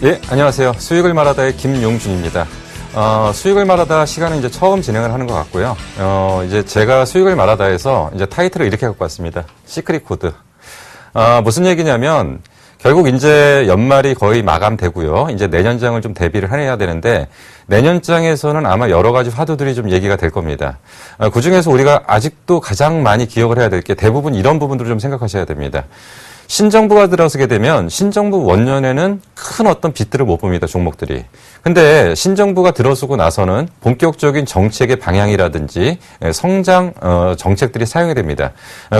예, 안녕하세요. 수익을 말하다의 김용준입니다. 수익을 말하다 시간은 이제 처음 진행을 하는 것 같고요. 이제 제가 수익을 말하다에서 이제 타이틀을 이렇게 갖고 왔습니다. 시크릿 코드. 무슨 얘기냐면, 결국 이제 연말이 거의 마감되고요. 이제 내년장을 좀 대비를 해야 되는데, 내년장에서는 아마 여러 가지 화두들이 좀 얘기가 될 겁니다. 그 중에서 우리가 아직도 가장 많이 기억을 해야 될 게 대부분 이런 부분들을 좀 생각하셔야 됩니다. 신정부가 들어서게 되면 신정부 원년에는 큰 어떤 빚들을 못 봅니다, 종목들이. 근데 신정부가 들어서고 나서는 본격적인 정책의 방향이라든지 성장 정책들이 사용이 됩니다.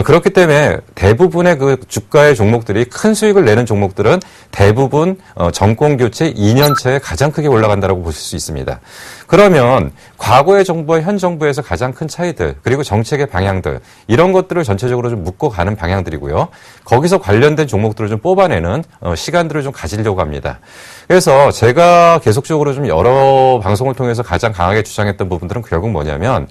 그렇기 때문에 대부분의 그 주가의 종목들이 큰 수익을 내는 종목들은 대부분 정권 교체 2년 차에 가장 크게 올라간다고 보실 수 있습니다. 그러면 과거의 정부와 현 정부에서 가장 큰 차이들, 그리고 정책의 방향들, 이런 것들을 전체적으로 좀 묶고 가는 방향들이고요. 거기서 관련된 종목들을 좀 뽑아내는 시간들을 좀 가지려고 합니다. 그래서 제가 계속적으로 좀 여러 방송을 통해서 가장 강하게 주장했던 부분들은 결국 뭐냐면,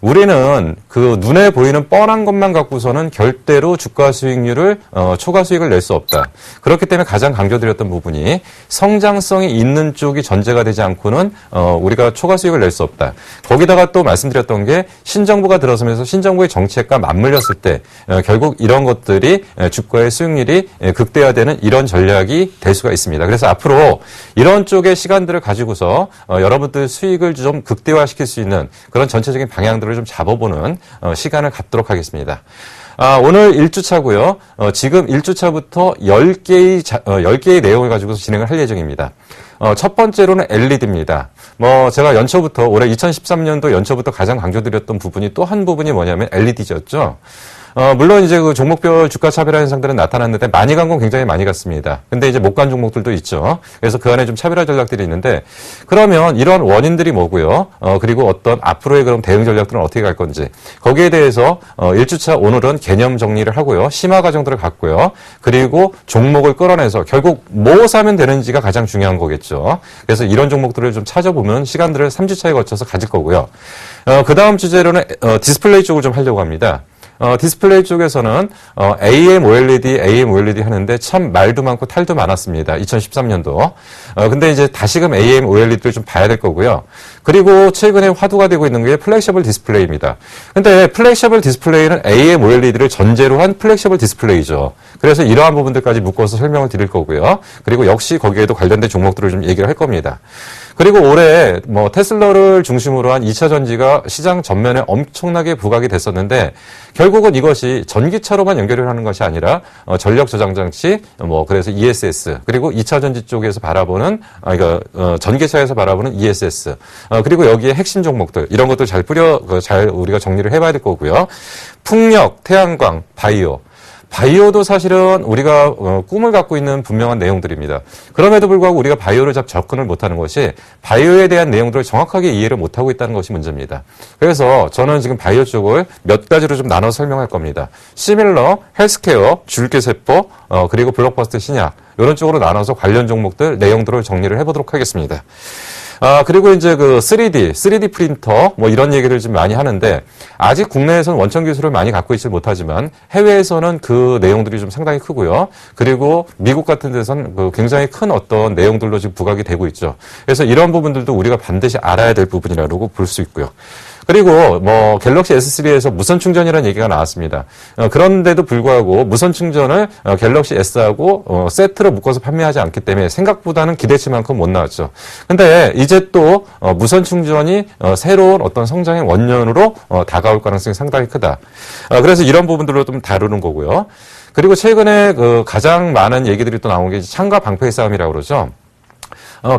우리는 그 눈에 보이는 뻔한 것만 갖고서는 절대로 주가 수익률을 초과 수익을 낼 수 없다. 그렇기 때문에 가장 강조드렸던 부분이 성장성이 있는 쪽이 전제가 되지 않고는 우리가 초과 수익을 낼 수 없다. 거기다가 또 말씀드렸던 게 신정부가 들어서면서 신정부의 정책과 맞물렸을 때 결국 이런 것들이 주가의 수익률이 극대화되는 이런 전략이 될 수가 있습니다. 그래서 앞으로 이런 쪽의 시간들을 가지고서 여러분들 수익을 좀 극대화시킬 수 있는 그런 전체적인 방향들을 좀 잡아보는 시간을 갖도록 하겠습니다. 오늘 1주차고요. 지금 1주차부터 10개의 내용을 가지고서 진행을 할 예정입니다. 첫 번째로는 LED입니다. 제가 연초부터, 올해 2013년도 연초부터 가장 강조드렸던 부분이 또 한 부분이 뭐냐면 LED였죠. 물론 이제 그 종목별 주가 차별화 현상들은 나타났는데 많이 간 건 굉장히 많이 갔습니다. 근데 이제 못 간 종목들도 있죠. 그래서 그 안에 좀 차별화 전략들이 있는데, 그러면 이런 원인들이 뭐고요? 그리고 어떤 앞으로의 그럼 대응 전략들은 어떻게 갈 건지, 거기에 대해서 1주차 오늘은 개념 정리를 하고요. 심화 과정들을 갖고요. 그리고 종목을 끌어내서 결국 뭐 사면 되는지가 가장 중요한 거겠죠. 그래서 이런 종목들을 좀 찾아보면 시간들을 3주차에 거쳐서 가질 거고요. 그 다음 주제로는 디스플레이 쪽을 좀 하려고 합니다. 디스플레이 쪽에서는 AM OLED 하는데 참 말도 많고 탈도 많았습니다. 2013년도. 근데 이제 다시금 AM OLED를 좀 봐야 될 거고요. 그리고 최근에 화두가 되고 있는 게 플렉셔블 디스플레이입니다. 근데 플렉셔블 디스플레이는 AM OLED를 전제로 한 플렉셔블 디스플레이죠. 그래서 이러한 부분들까지 묶어서 설명을 드릴 거고요. 그리고 역시 거기에도 관련된 종목들을 좀 얘기를 할 겁니다. 그리고 올해 테슬라를 중심으로 한 2차 전지가 시장 전면에 엄청나게 부각이 됐었는데, 결국은 이것이 전기차로만 연결을 하는 것이 아니라 전력 저장 장치, 그래서 ESS, 그리고 2차 전지 쪽에서 바라보는 전기차에서 바라보는 ESS, 그리고 여기에 핵심 종목들, 이런 것들 잘 우리가 정리를 해봐야 될 거고요. 풍력, 태양광, 바이오도 사실은 우리가 꿈을 갖고 있는 분명한 내용들입니다. 그럼에도 불구하고 우리가 바이오를 잘 접근을 못하는 것이, 바이오에 대한 내용들을 정확하게 이해를 못하고 있다는 것이 문제입니다. 그래서 저는 지금 바이오 쪽을 몇 가지로 좀 나눠서 설명할 겁니다. 시밀러, 헬스케어, 줄기세포, 그리고 블록버스터 신약, 이런 쪽으로 나눠서 관련 종목들, 내용들을 정리를 해보도록 하겠습니다. 그리고 이제 그 3D 프린터, 이런 얘기를 좀 많이 하는데, 아직 국내에서는 원천 기술을 많이 갖고 있지 못하지만, 해외에서는 그 내용들이 좀 상당히 크고요. 그리고 미국 같은 데서는 굉장히 큰 어떤 내용들로 지금 부각이 되고 있죠. 그래서 이런 부분들도 우리가 반드시 알아야 될 부분이라고 볼 수 있고요. 그리고 갤럭시 S3에서 무선 충전이라는 얘기가 나왔습니다. 그런데도 불구하고 무선 충전을 갤럭시 S하고 세트로 묶어서 판매하지 않기 때문에 생각보다는 기대치만큼 못 나왔죠. 근데 이제 또 무선 충전이 새로운 어떤 성장의 원년으로 다가올 가능성이 상당히 크다. 그래서 이런 부분들로 좀 다루는 거고요. 그리고 최근에 가장 많은 얘기들이 또 나온 게 창과 방패의 싸움이라고 그러죠.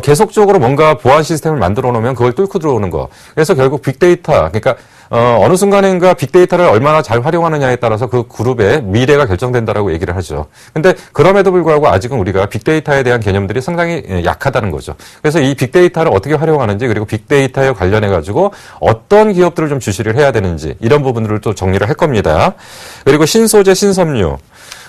계속적으로 뭔가 보안 시스템을 만들어 놓으면 그걸 뚫고 들어오는 거. 그래서 결국 빅데이터, 그러니까 어느 순간인가 빅데이터를 얼마나 잘 활용하느냐에 따라서 그 그룹의 미래가 결정된다라고 얘기를 하죠. 근데 그럼에도 불구하고 아직은 우리가 빅데이터에 대한 개념들이 상당히 약하다는 거죠. 그래서 이 빅데이터를 어떻게 활용하는지, 그리고 빅데이터에 관련해 가지고 어떤 기업들을 좀 주시를 해야 되는지, 이런 부분들을 또 정리를 할 겁니다. 그리고 신소재, 신섬유.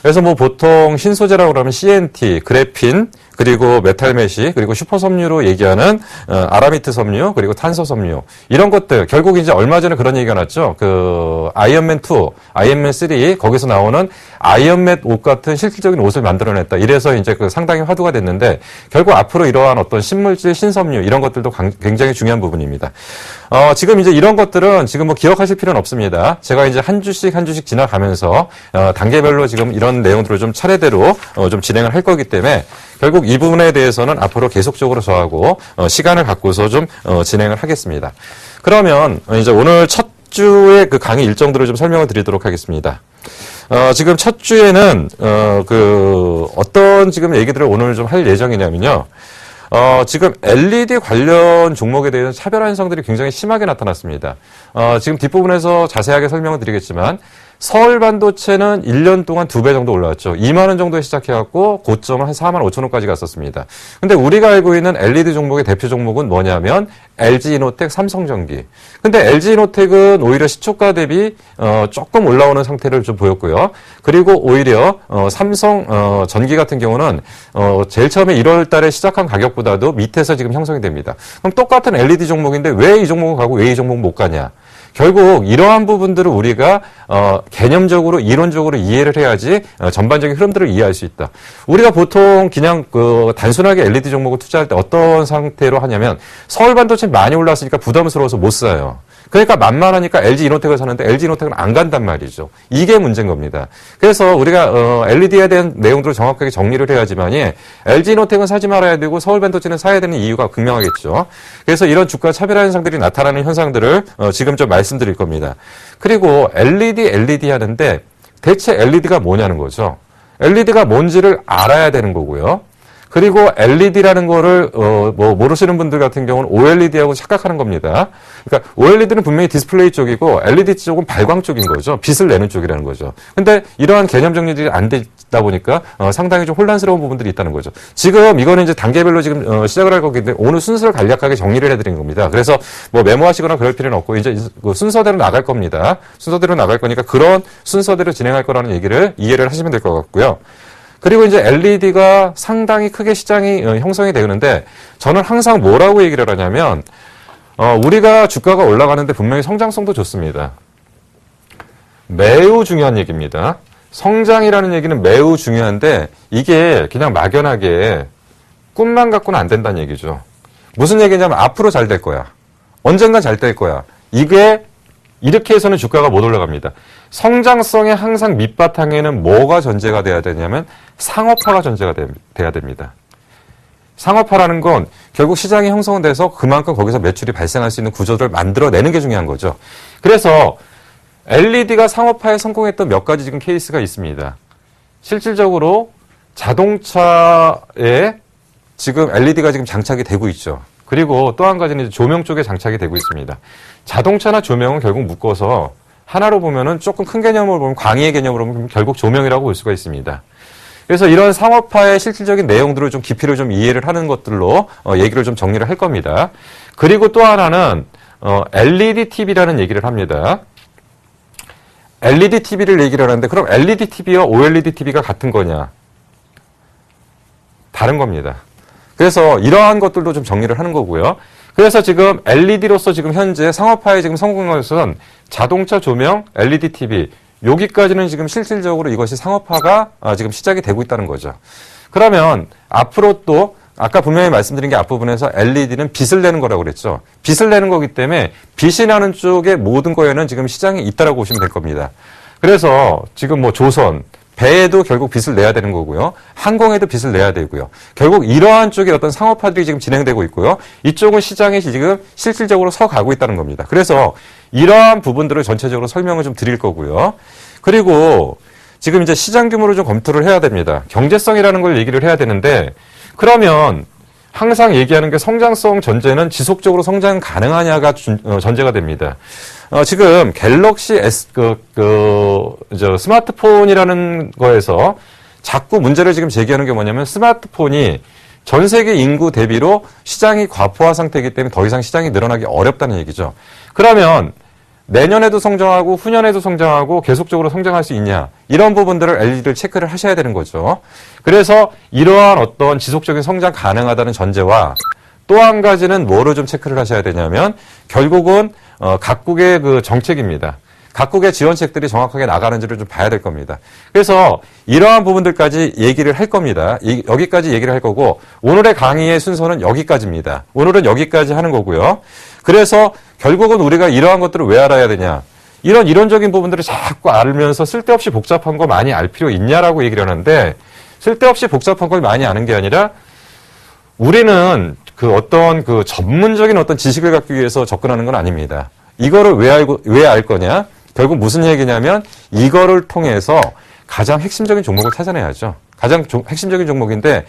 그래서 보통 신소재라고 그러면 CNT, 그래핀, 그리고 메탈 메시, 그리고 슈퍼 섬유로 얘기하는 아라미트 섬유, 그리고 탄소 섬유 이런 것들 결국 이제 얼마 전에 그런 얘기가 났죠. 그 아이언맨 2, 아이언맨 3 거기서 나오는 아이언맨 옷 같은 실질적인 옷을 만들어냈다. 이래서 이제 그 상당히 화두가 됐는데 결국 앞으로 이러한 어떤 신물질, 신섬유 이런 것들도 굉장히 중요한 부분입니다. 지금 이제 이런 것들은 지금 뭐 기억하실 필요는 없습니다. 제가 이제 한 주씩 지나가면서 단계별로 지금 이런 내용들을 좀 차례대로 좀 진행을 할 거기 때문에 결국 이 부분에 대해서는 앞으로 계속적으로 저하고 시간을 갖고서 좀 진행을 하겠습니다. 그러면 이제 오늘 첫 주의 그 강의 일정들을 좀 설명을 드리도록 하겠습니다. 지금 첫 주에는 어떤 지금 얘기들을 오늘 좀 할 예정이냐면요. 지금 LED 관련 종목에 대해서 차별화 현상들이 굉장히 심하게 나타났습니다. 지금 뒷부분에서 자세하게 설명을 드리겠지만 서울 반도체는 1년 동안 2배 정도 올라왔죠. 2만 원 정도에 시작해갖고 고점을 한 4만 5천 원까지 갔었습니다. 근데 우리가 알고 있는 LED 종목의 대표 종목은 뭐냐면 LG이노텍, 삼성전기. 근데 LG이노텍은 오히려 시초가 대비 조금 올라오는 상태를 좀 보였고요. 그리고 오히려 삼성 전기 같은 경우는 제일 처음에 1월 달에 시작한 가격보다도 밑에서 지금 형성이 됩니다. 그럼 똑같은 LED 종목인데 왜 이 종목은 가고 왜 이 종목은 못 가냐? 결국 이러한 부분들을 우리가 개념적으로 이론적으로 이해를 해야지 전반적인 흐름들을 이해할 수 있다. 우리가 보통 그냥 단순하게 LED 종목을 투자할 때 어떤 상태로 하냐면 서울 반도체 많이 올랐으니까 부담스러워서 못 사요. 그러니까 만만하니까 LG이노텍을 사는데 LG이노텍은 안 간단 말이죠. 이게 문제인 겁니다. 그래서 우리가 LED에 대한 내용들을 정확하게 정리를 해야지만이 LG이노텍은 사지 말아야 되고 서울 반도체는 사야 되는 이유가 극명하겠죠. 그래서 이런 주가 차별화 현상들이 나타나는 현상들을 지금 좀 말씀드릴 겁니다. 그리고 LED 하는데 대체 LED가 뭐냐는 거죠. LED가 뭔지를 알아야 되는 거고요. 그리고 LED라는 거를 모르시는 분들 같은 경우는 OLED하고 착각하는 겁니다. 그러니까 OLED는 분명히 디스플레이 쪽이고 LED 쪽은 발광 쪽인 거죠. 빛을 내는 쪽이라는 거죠. 근데 이러한 개념 정리들이 안 되다 보니까 상당히 좀 혼란스러운 부분들이 있다는 거죠. 지금 이거는 이제 단계별로 지금 시작을 할 거기 때문에 오늘 순서를 간략하게 정리를 해드린 겁니다. 그래서 뭐 메모하시거나 그럴 필요는 없고 이제 순서대로 나갈 겁니다. 순서대로 나갈 거니까 그런 순서대로 진행할 거라는 얘기를 이해를 하시면 될 것 같고요. 그리고 이제 LED가 상당히 크게 시장이 형성이 되는데 저는 항상 뭐라고 얘기를 하냐면 우리가 주가가 올라가는데 분명히 성장성도 좋습니다. 매우 중요한 얘기입니다. 성장이라는 얘기는 매우 중요한데 이게 그냥 막연하게 꿈만 갖고는 안 된다는 얘기죠. 무슨 얘기냐면 앞으로 잘 될 거야. 언젠가 잘 될 거야. 이게 이렇게 해서는 주가가 못 올라갑니다. 성장성의 항상 밑바탕에는 뭐가 전제가 돼야 되냐면 상업화가 전제가 돼야 됩니다. 상업화라는 건 결국 시장이 형성돼서 그만큼 거기서 매출이 발생할 수 있는 구조를 만들어내는 게 중요한 거죠. 그래서 LED가 상업화에 성공했던 몇 가지 지금 케이스가 있습니다. 실질적으로 자동차에 지금 LED가 지금 장착이 되고 있죠. 그리고 또 한 가지는 조명 쪽에 장착이 되고 있습니다. 자동차나 조명은 결국 묶어서 하나로 보면은 조금 큰 개념으로 보면 광의의 개념으로 보면 결국 조명이라고 볼 수가 있습니다. 그래서 이런 상업화의 실질적인 내용들을 좀 깊이를 좀 이해를 하는 것들로 얘기를 좀 정리를 할 겁니다. 그리고 또 하나는 LED TV라는 얘기를 합니다. LED TV를 얘기를 하는데 그럼 LED TV와 OLED TV가 같은 거냐? 다른 겁니다. 그래서 이러한 것들도 좀 정리를 하는 거고요. 그래서 지금 LED로서 지금 현재 상업화에 지금 성공한 것은 자동차 조명, LED TV 여기까지는 지금 실질적으로 이것이 상업화가 지금 시작이 되고 있다는 거죠. 그러면 앞으로 또 아까 분명히 말씀드린 게 앞부분에서 LED는 빛을 내는 거라고 그랬죠. 빛을 내는 거기 때문에 빛이 나는 쪽의 모든 거에는 지금 시장이 있다라고 보시면 될 겁니다. 그래서 지금 뭐 조선, 배에도 결국 빛을 내야 되는 거고요. 항공에도 빛을 내야 되고요. 결국 이러한 쪽의 어떤 상업화들이 지금 진행되고 있고요. 이쪽은 시장에 지금 실질적으로 서가고 있다는 겁니다. 그래서 이러한 부분들을 전체적으로 설명을 좀 드릴 거고요. 그리고 지금 이제 시장 규모를 좀 검토를 해야 됩니다. 경제성이라는 걸 얘기를 해야 되는데 그러면 항상 얘기하는 게 성장성 전제는 지속적으로 성장 가능하냐가 전제가 됩니다. 지금 갤럭시 스마트폰이라는 거에서 자꾸 문제를 지금 제기하는 게 뭐냐면 스마트폰이 전 세계 인구 대비로 시장이 과포화 상태이기 때문에 더 이상 시장이 늘어나기 어렵다는 얘기죠. 그러면 내년에도 성장하고 후년에도 성장하고 계속적으로 성장할 수 있냐, 이런 부분들을 LG를 체크를 하셔야 되는 거죠. 그래서 이러한 어떤 지속적인 성장 가능하다는 전제와 또 한 가지는 뭐를 좀 체크를 하셔야 되냐면 결국은 각국의 그 정책입니다. 각국의 지원책들이 정확하게 나가는지를 좀 봐야 될 겁니다. 그래서 이러한 부분들까지 얘기를 할 겁니다. 여기까지 얘기를 할 거고, 오늘의 강의의 순서는 여기까지입니다. 오늘은 여기까지 하는 거고요. 그래서 결국은 우리가 이러한 것들을 왜 알아야 되냐, 이런 이론적인 부분들을 자꾸 알면서 쓸데없이 복잡한 거 많이 알 필요 있냐라고 얘기를 하는데, 쓸데없이 복잡한 걸 많이 아는 게 아니라 우리는 그 어떤 그 전문적인 어떤 지식을 갖기 위해서 접근하는 건 아닙니다. 이거를 왜 알 거냐? 결국 무슨 얘기냐면 이거를 통해서 가장 핵심적인 종목을 찾아내야죠. 가장 핵심적인 종목인데,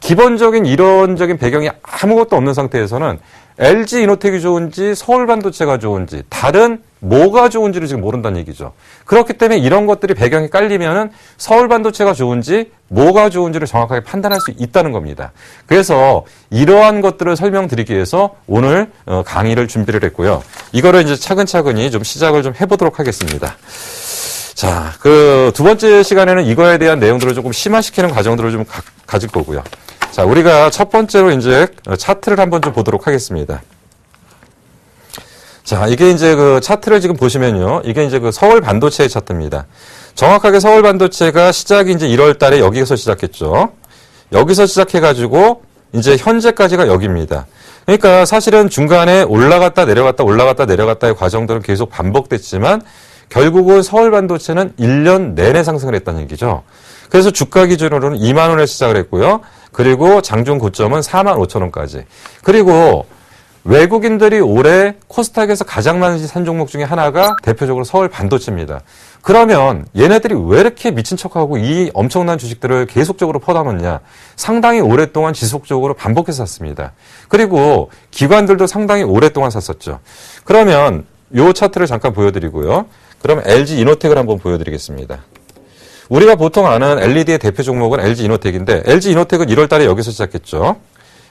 기본적인 이론적인 배경이 아무것도 없는 상태에서는 LG 이노텍이 좋은지 서울반도체가 좋은지 다른 뭐가 좋은지를 지금 모른다는 얘기죠. 그렇기 때문에 이런 것들이 배경이 깔리면은 서울반도체가 좋은지 뭐가 좋은지를 정확하게 판단할 수 있다는 겁니다. 그래서 이러한 것들을 설명드리기 위해서 오늘 강의를 준비를 했고요. 이거를 이제 차근차근히 좀 시작을 좀 해보도록 하겠습니다. 자, 그 두 번째 시간에는 이거에 대한 내용들을 조금 심화시키는 과정들을 좀 가질 거고요. 자, 우리가 첫 번째로 이제 차트를 한번 좀 보도록 하겠습니다. 자, 이게 이제 그 차트를 지금 보시면요. 이게 이제 그 서울 반도체의 차트입니다. 정확하게 서울 반도체가 시작이 이제 1월 달에 여기서 시작했죠. 여기서 시작해가지고 이제 현재까지가 여기입니다. 그러니까 사실은 중간에 올라갔다 내려갔다의 과정들은 계속 반복됐지만 결국은 서울 반도체는 1년 내내 상승을 했다는 얘기죠. 그래서 주가 기준으로는 2만 원에 시작을 했고요. 그리고 장중 고점은 4만 5천 원까지. 그리고 외국인들이 올해 코스닥에서 가장 많이 산 종목 중에 하나가 대표적으로 서울 반도체입니다. 그러면 얘네들이 왜 이렇게 미친 척하고 이 엄청난 주식들을 계속적으로 퍼담았냐? 상당히 오랫동안 지속적으로 반복해서 샀습니다. 그리고 기관들도 상당히 오랫동안 샀었죠. 그러면 요 차트를 잠깐 보여드리고요. 그럼 LG 이노텍을 한번 보여드리겠습니다. 우리가 보통 아는 LED의 대표 종목은 LG 이노텍인데, LG 이노텍은 1월 달에 여기서 시작했죠.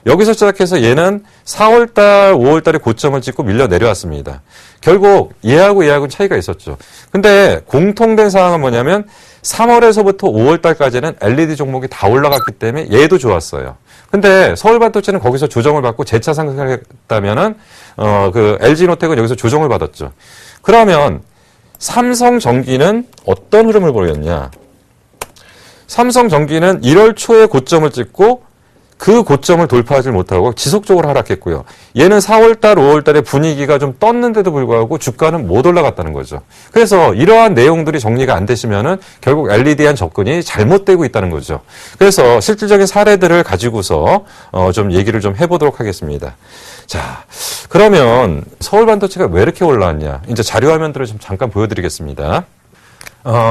여기서 시작해서 얘는 4월 달, 5월 달에 고점을 찍고 밀려 내려왔습니다. 결국 얘하고는 차이가 있었죠. 근데 공통된 상황은 뭐냐면 3월에서부터 5월 달까지는 LED 종목이 다 올라갔기 때문에 얘도 좋았어요. 근데 서울반도체는 거기서 조정을 받고 재차 상승을 했다면은 그 LG이노텍은 여기서 조정을 받았죠. 그러면 삼성전기는 어떤 흐름을 보였냐? 삼성전기는 1월 초에 고점을 찍고 그 고점을 돌파하지 못하고 지속적으로 하락했고요. 얘는 4월달, 5월달에 분위기가 좀 떴는데도 불구하고 주가는 못 올라갔다는 거죠. 그래서 이러한 내용들이 정리가 안 되시면은 결국 LED한 접근이 잘못되고 있다는 거죠. 그래서 실질적인 사례들을 가지고서 좀 얘기를 좀 해보도록 하겠습니다. 자, 그러면 서울반도체가 왜 이렇게 올라왔냐? 이제 자료 화면들을 좀 잠깐 보여드리겠습니다.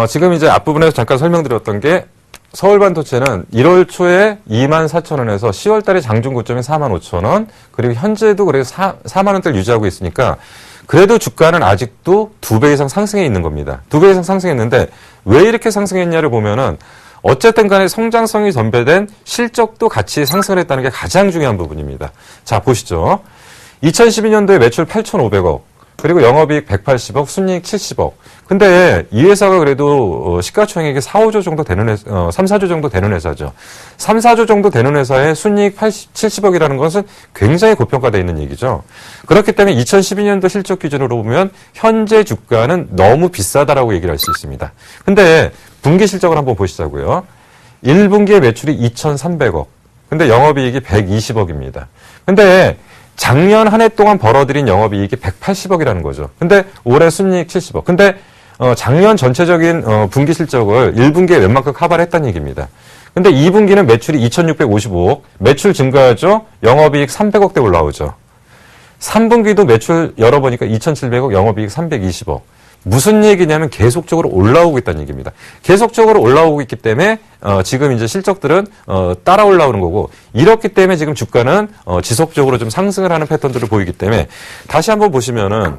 지금 이제 앞부분에서 잠깐 설명드렸던 게 서울반도체는 1월 초에 24,000원에서 10월 달에 장중 고점이 45,000원, 그리고 현재도 그래서 4만 원대를 유지하고 있으니까 그래도 주가는 아직도 2배 이상 상승해 있는 겁니다. 2배 이상 상승했는데 왜 이렇게 상승했냐를 보면은 어쨌든 간에 성장성이 전배된 실적도 같이 상승을 했다는 게 가장 중요한 부분입니다. 자, 보시죠. 2012년도에 매출 8,500억, 그리고 영업이익 180억, 순이익 70억. 근데 이 회사가 그래도 시가총액이 4조 정도 되는 3, 4조 정도 되는 회사죠. 3, 4조 정도 되는 회사의 순이익 70억이라는 것은 굉장히 고평가되어 있는 얘기죠. 그렇기 때문에 2012년도 실적 기준으로 보면 현재 주가는 너무 비싸다라고 얘기를 할 수 있습니다. 근데 분기 실적을 한번 보시자고요. 1분기에 매출이 2,300억. 근데 영업이익이 120억입니다. 근데 작년 한 해 동안 벌어들인 영업이익이 180억이라는 거죠. 근데 올해 순이익 70억. 근데 작년 전체적인 분기 실적을 1분기에 웬만큼 커버를 했다는 얘기입니다. 근데 2분기는 매출이 2,655억, 매출 증가하죠. 영업이익 300억대 올라오죠. 3분기도 매출 열어보니까 2,700억, 영업이익 320억. 무슨 얘기냐면 계속적으로 올라오고 있다는 얘기입니다. 계속적으로 올라오고 있기 때문에 지금 이제 실적들은 따라 올라오는 거고, 이렇기 때문에 지금 주가는 지속적으로 좀 상승을 하는 패턴들을 보이기 때문에 다시 한번 보시면은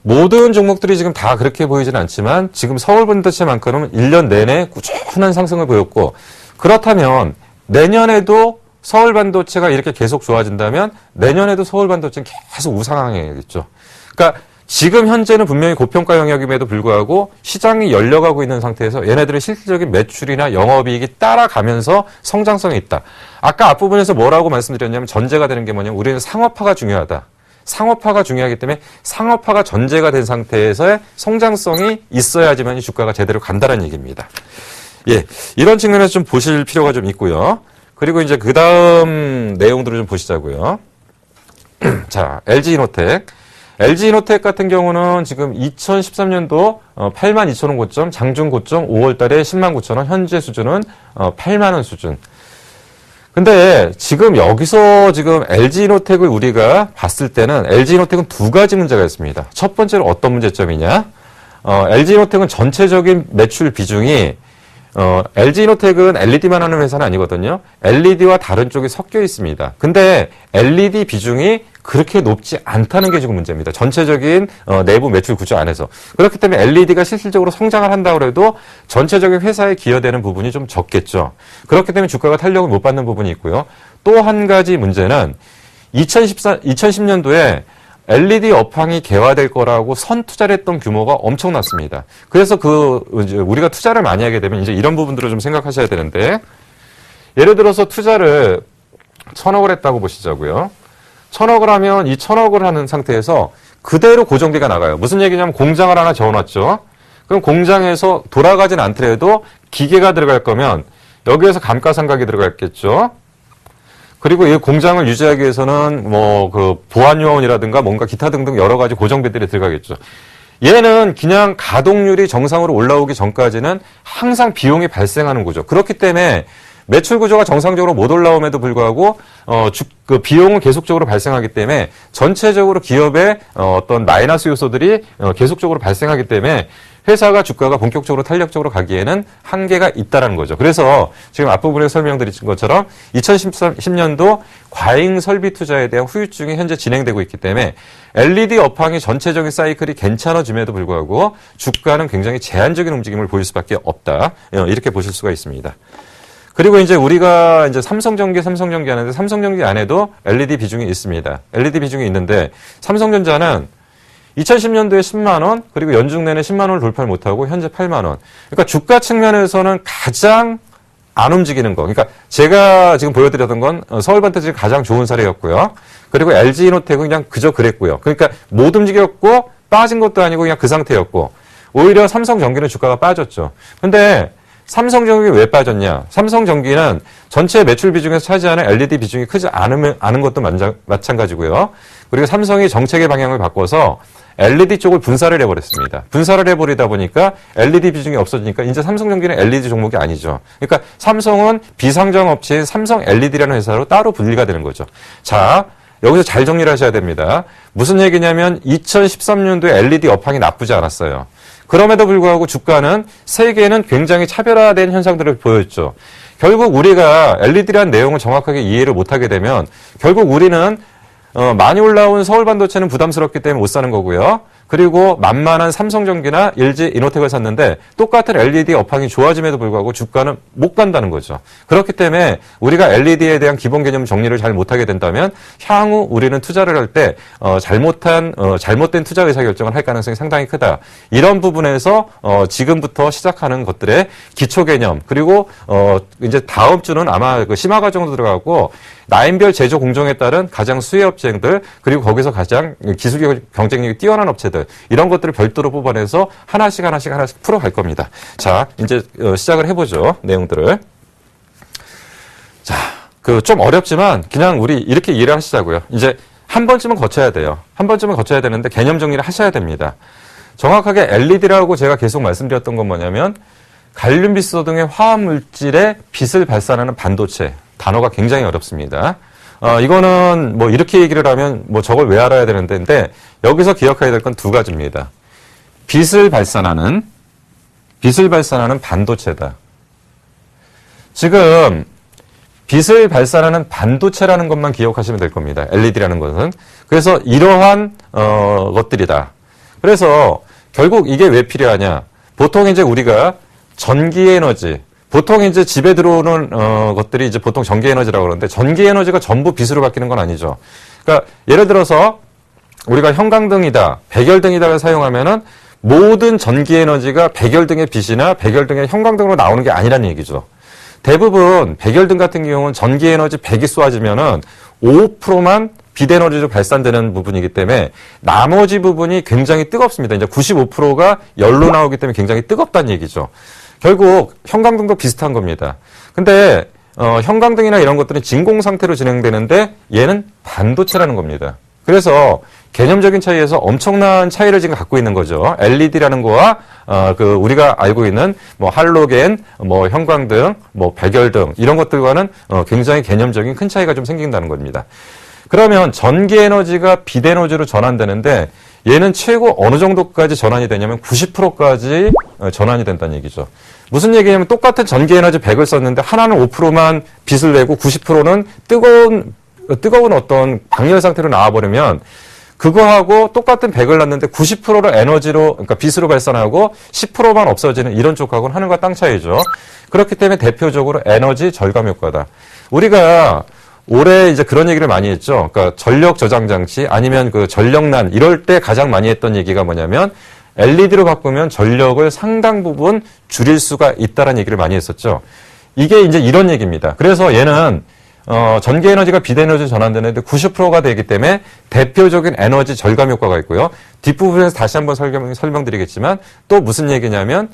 모든 종목들이 지금 다 그렇게 보이지는 않지만 지금 서울반도체만큼은 1년 내내 꾸준한 상승을 보였고, 그렇다면 내년에도 서울반도체가 이렇게 계속 좋아진다면 내년에도 서울반도체는 계속 우상향해야겠죠. 그러니까 지금 현재는 분명히 고평가 영역임에도 불구하고 시장이 열려가고 있는 상태에서 얘네들의 실질적인 매출이나 영업이익이 따라가면서 성장성이 있다. 아까 앞부분에서 뭐라고 말씀드렸냐면 전제가 되는 게 뭐냐면 우리는 상업화가 중요하다. 상업화가 중요하기 때문에 상업화가 전제가 된 상태에서의 성장성이 있어야지만 주가가 제대로 간다는 얘기입니다. 예, 이런 측면에서 좀 보실 필요가 좀 있고요. 그리고 이제 그 다음 내용들을 좀 보시자고요. 자, LG이노텍. LG이노텍 같은 경우는 지금 2013년도 82,000원 고점, 장중 고점 5월 달에 10만 9천원, 현재 수준은 8만 원 수준. 근데 지금 여기서 지금 LG이노텍을 우리가 봤을 때는 LG이노텍은 두 가지 문제가 있습니다. 첫 번째로 어떤 문제점이냐? LG이노텍은 전체적인 매출 비중이 LG이노텍은 LED만 하는 회사는 아니거든요. LED와 다른 쪽이 섞여 있습니다. 근데 LED 비중이 그렇게 높지 않다는 게 지금 문제입니다. 전체적인 내부 매출 구조 안에서. 그렇기 때문에 LED가 실질적으로 성장을 한다고 해도 전체적인 회사에 기여되는 부분이 좀 적겠죠. 그렇기 때문에 주가가 탄력을 못 받는 부분이 있고요. 또 한 가지 문제는 2010년도에 LED 업황이 개화될 거라고 선투자를 했던 규모가 엄청났습니다. 그래서 이제 우리가 투자를 많이 하게 되면 이제 이런 부분들을 좀 생각하셔야 되는데, 예를 들어서 투자를 1,000억을 했다고 보시자고요. 1,000억을 하면 이 1,000억을 하는 상태에서 그대로 고정비가 나가요. 무슨 얘기냐면 공장을 하나 지어놨죠. 그럼 공장에서 돌아가진 않더라도 기계가 들어갈 거면 여기에서 감가상각이 들어갔겠죠. 그리고 이 공장을 유지하기 위해서는 보안요원이라든가 뭔가 기타 등등 여러 가지 고정비들이 들어가겠죠. 얘는 그냥 가동률이 정상으로 올라오기 전까지는 항상 비용이 발생하는 구조. 그렇기 때문에 매출 구조가 정상적으로 못 올라옴에도 불구하고 그 비용은 계속적으로 발생하기 때문에 전체적으로 기업의 어떤 마이너스 요소들이 계속적으로 발생하기 때문에 회사가 주가가 본격적으로 탄력적으로 가기에는 한계가 있다는 거죠. 그래서 지금 앞부분에 설명드린 것처럼 2010년도 과잉 설비 투자에 대한 후유증이 현재 진행되고 있기 때문에 LED 업황이 전체적인 사이클이 괜찮아짐에도 불구하고 주가는 굉장히 제한적인 움직임을 보일 수밖에 없다. 이렇게 보실 수가 있습니다. 그리고 이제 우리가 이제 삼성전기 하는데 삼성전기 안에도 LED 비중이 있습니다. LED 비중이 있는데 삼성전자는 2010년도에 10만 원, 그리고 연중 내내 10만 원을 돌파를 못하고 현재 8만 원. 그러니까 주가 측면에서는 가장 안 움직이는 거. 그러니까 제가 지금 보여드렸던 건 서울반도체가 가장 좋은 사례였고요. 그리고 LG이노텍은 그냥 그저 그랬고요. 그러니까 못 움직였고 빠진 것도 아니고 그냥 그 상태였고 오히려 삼성전기는 주가가 빠졌죠. 근데 삼성전기가 왜 빠졌냐? 삼성전기는 전체 매출 비중에서 차지하는 LED 비중이 크지 않은 것도 마찬가지고요. 그리고 삼성이 정책의 방향을 바꿔서 LED 쪽을 분사를 해버렸습니다. 분사를 해버리다 보니까 LED 비중이 없어지니까 이제 삼성전기는 LED 종목이 아니죠. 그러니까 삼성은 비상장 업체인 삼성 LED라는 회사로 따로 분리가 되는 거죠. 자, 여기서 잘 정리를 하셔야 됩니다. 무슨 얘기냐면 2013년도에 LED 업황이 나쁘지 않았어요. 그럼에도 불구하고 주가는 세계는 굉장히 차별화된 현상들을 보였죠. 결국 우리가 LED라는 내용을 정확하게 이해를 못하게 되면 결국 우리는 많이 올라온 서울반도체는 부담스럽기 때문에 못 사는 거고요. 그리고 만만한 삼성전기나 LG이노텍을 샀는데 똑같은 LED 업황이 좋아짐에도 불구하고 주가는 못 간다는 거죠. 그렇기 때문에 우리가 LED에 대한 기본 개념 정리를 잘 못하게 된다면 향후 우리는 투자를 할 때 잘못된 투자 의사결정을 할 가능성이 상당히 크다. 이런 부분에서 지금부터 시작하는 것들의 기초 개념 그리고 이제 다음 주는 아마 그 심화 과정도 들어가고 라인별 제조 공정에 따른 가장 수혜 업체들 그리고 거기서 가장 기술 경쟁력이 뛰어난 업체들 이런 것들을 별도로 뽑아내서 하나씩 풀어갈 겁니다. 자, 이제 시작을 해보죠. 내용들을. 자, 좀 어렵지만 그냥 우리 이렇게 이해를 하시자고요. 이제 한 번쯤은 거쳐야 돼요. 한 번쯤은 거쳐야 되는데 개념 정리를 하셔야 됩니다. 정확하게 LED라고 제가 계속 말씀드렸던 건 뭐냐면 갈륨 비소 등의 화학 물질의 빛을 발산하는 반도체. 단어가 굉장히 어렵습니다. 이거는 뭐 이렇게 얘기를 하면 뭐 저걸 왜 알아야 되는데, 근데 여기서 기억해야 될 건 두 가지입니다. 빛을 발산하는 반도체다. 지금 빛을 발산하는 반도체라는 것만 기억하시면 될 겁니다. LED라는 것은. 그래서 이러한 것들이다. 그래서 결국 이게 왜 필요하냐? 보통 이제 우리가 전기 에너지 보통 이제 집에 들어오는 것들이 이제 보통 전기 에너지라고 그러는데 전기 에너지가 전부 빛으로 바뀌는 건 아니죠. 그러니까 예를 들어서 우리가 형광등이다, 백열등이다를 사용하면은 모든 전기 에너지가 백열등의 빛이나 백열등의 형광등으로 나오는 게 아니라는 얘기죠. 대부분 백열등 같은 경우는 전기 에너지 100이 쏘아지면은 5%만 빛 에너지로 발산되는 부분이기 때문에 나머지 부분이 굉장히 뜨겁습니다. 이제 95%가 열로 나오기 때문에 굉장히 뜨겁다는 얘기죠. 결국 형광등도 비슷한 겁니다. 근데 형광등이나 이런 것들은 진공 상태로 진행되는데 얘는 반도체라는 겁니다. 그래서 개념적인 차이에서 엄청난 차이를 지금 갖고 있는 거죠. LED라는 거와 우리가 알고 있는 뭐 할로겐, 뭐 형광등, 뭐 백열등 이런 것들과는 굉장히 개념적인 큰 차이가 좀 생긴다는 겁니다. 그러면 전기 에너지가 빛 에너지로 전환되는데 얘는 최고 어느 정도까지 전환이 되냐면 90%까지 전환이 된다는 얘기죠. 무슨 얘기냐면 똑같은 전기 에너지 100을 썼는데 하나는 5%만 빛을 내고 90%는 뜨거운 어떤 광열 상태로 나와버리면 그거하고 똑같은 100을 놨는데 90%를 에너지로, 그러니까 빛으로 발산하고 10%만 없어지는 이런 쪽하고는 하늘과 땅 차이죠. 그렇기 때문에 대표적으로 에너지 절감 효과다. 우리가 올해 이제 그런 얘기를 많이 했죠. 그러니까 전력 저장 장치 아니면 그 전력난 이럴 때 가장 많이 했던 얘기가 뭐냐면 LED로 바꾸면 전력을 상당 부분 줄일 수가 있다라는 얘기를 많이 했었죠. 이게 이제 이런 얘기입니다. 그래서 얘는 전기 에너지가 빛 에너지로 전환되는데 90%가 되기 때문에 대표적인 에너지 절감 효과가 있고요. 뒷부분에서 다시 한번 설명드리겠지만 또 무슨 얘기냐면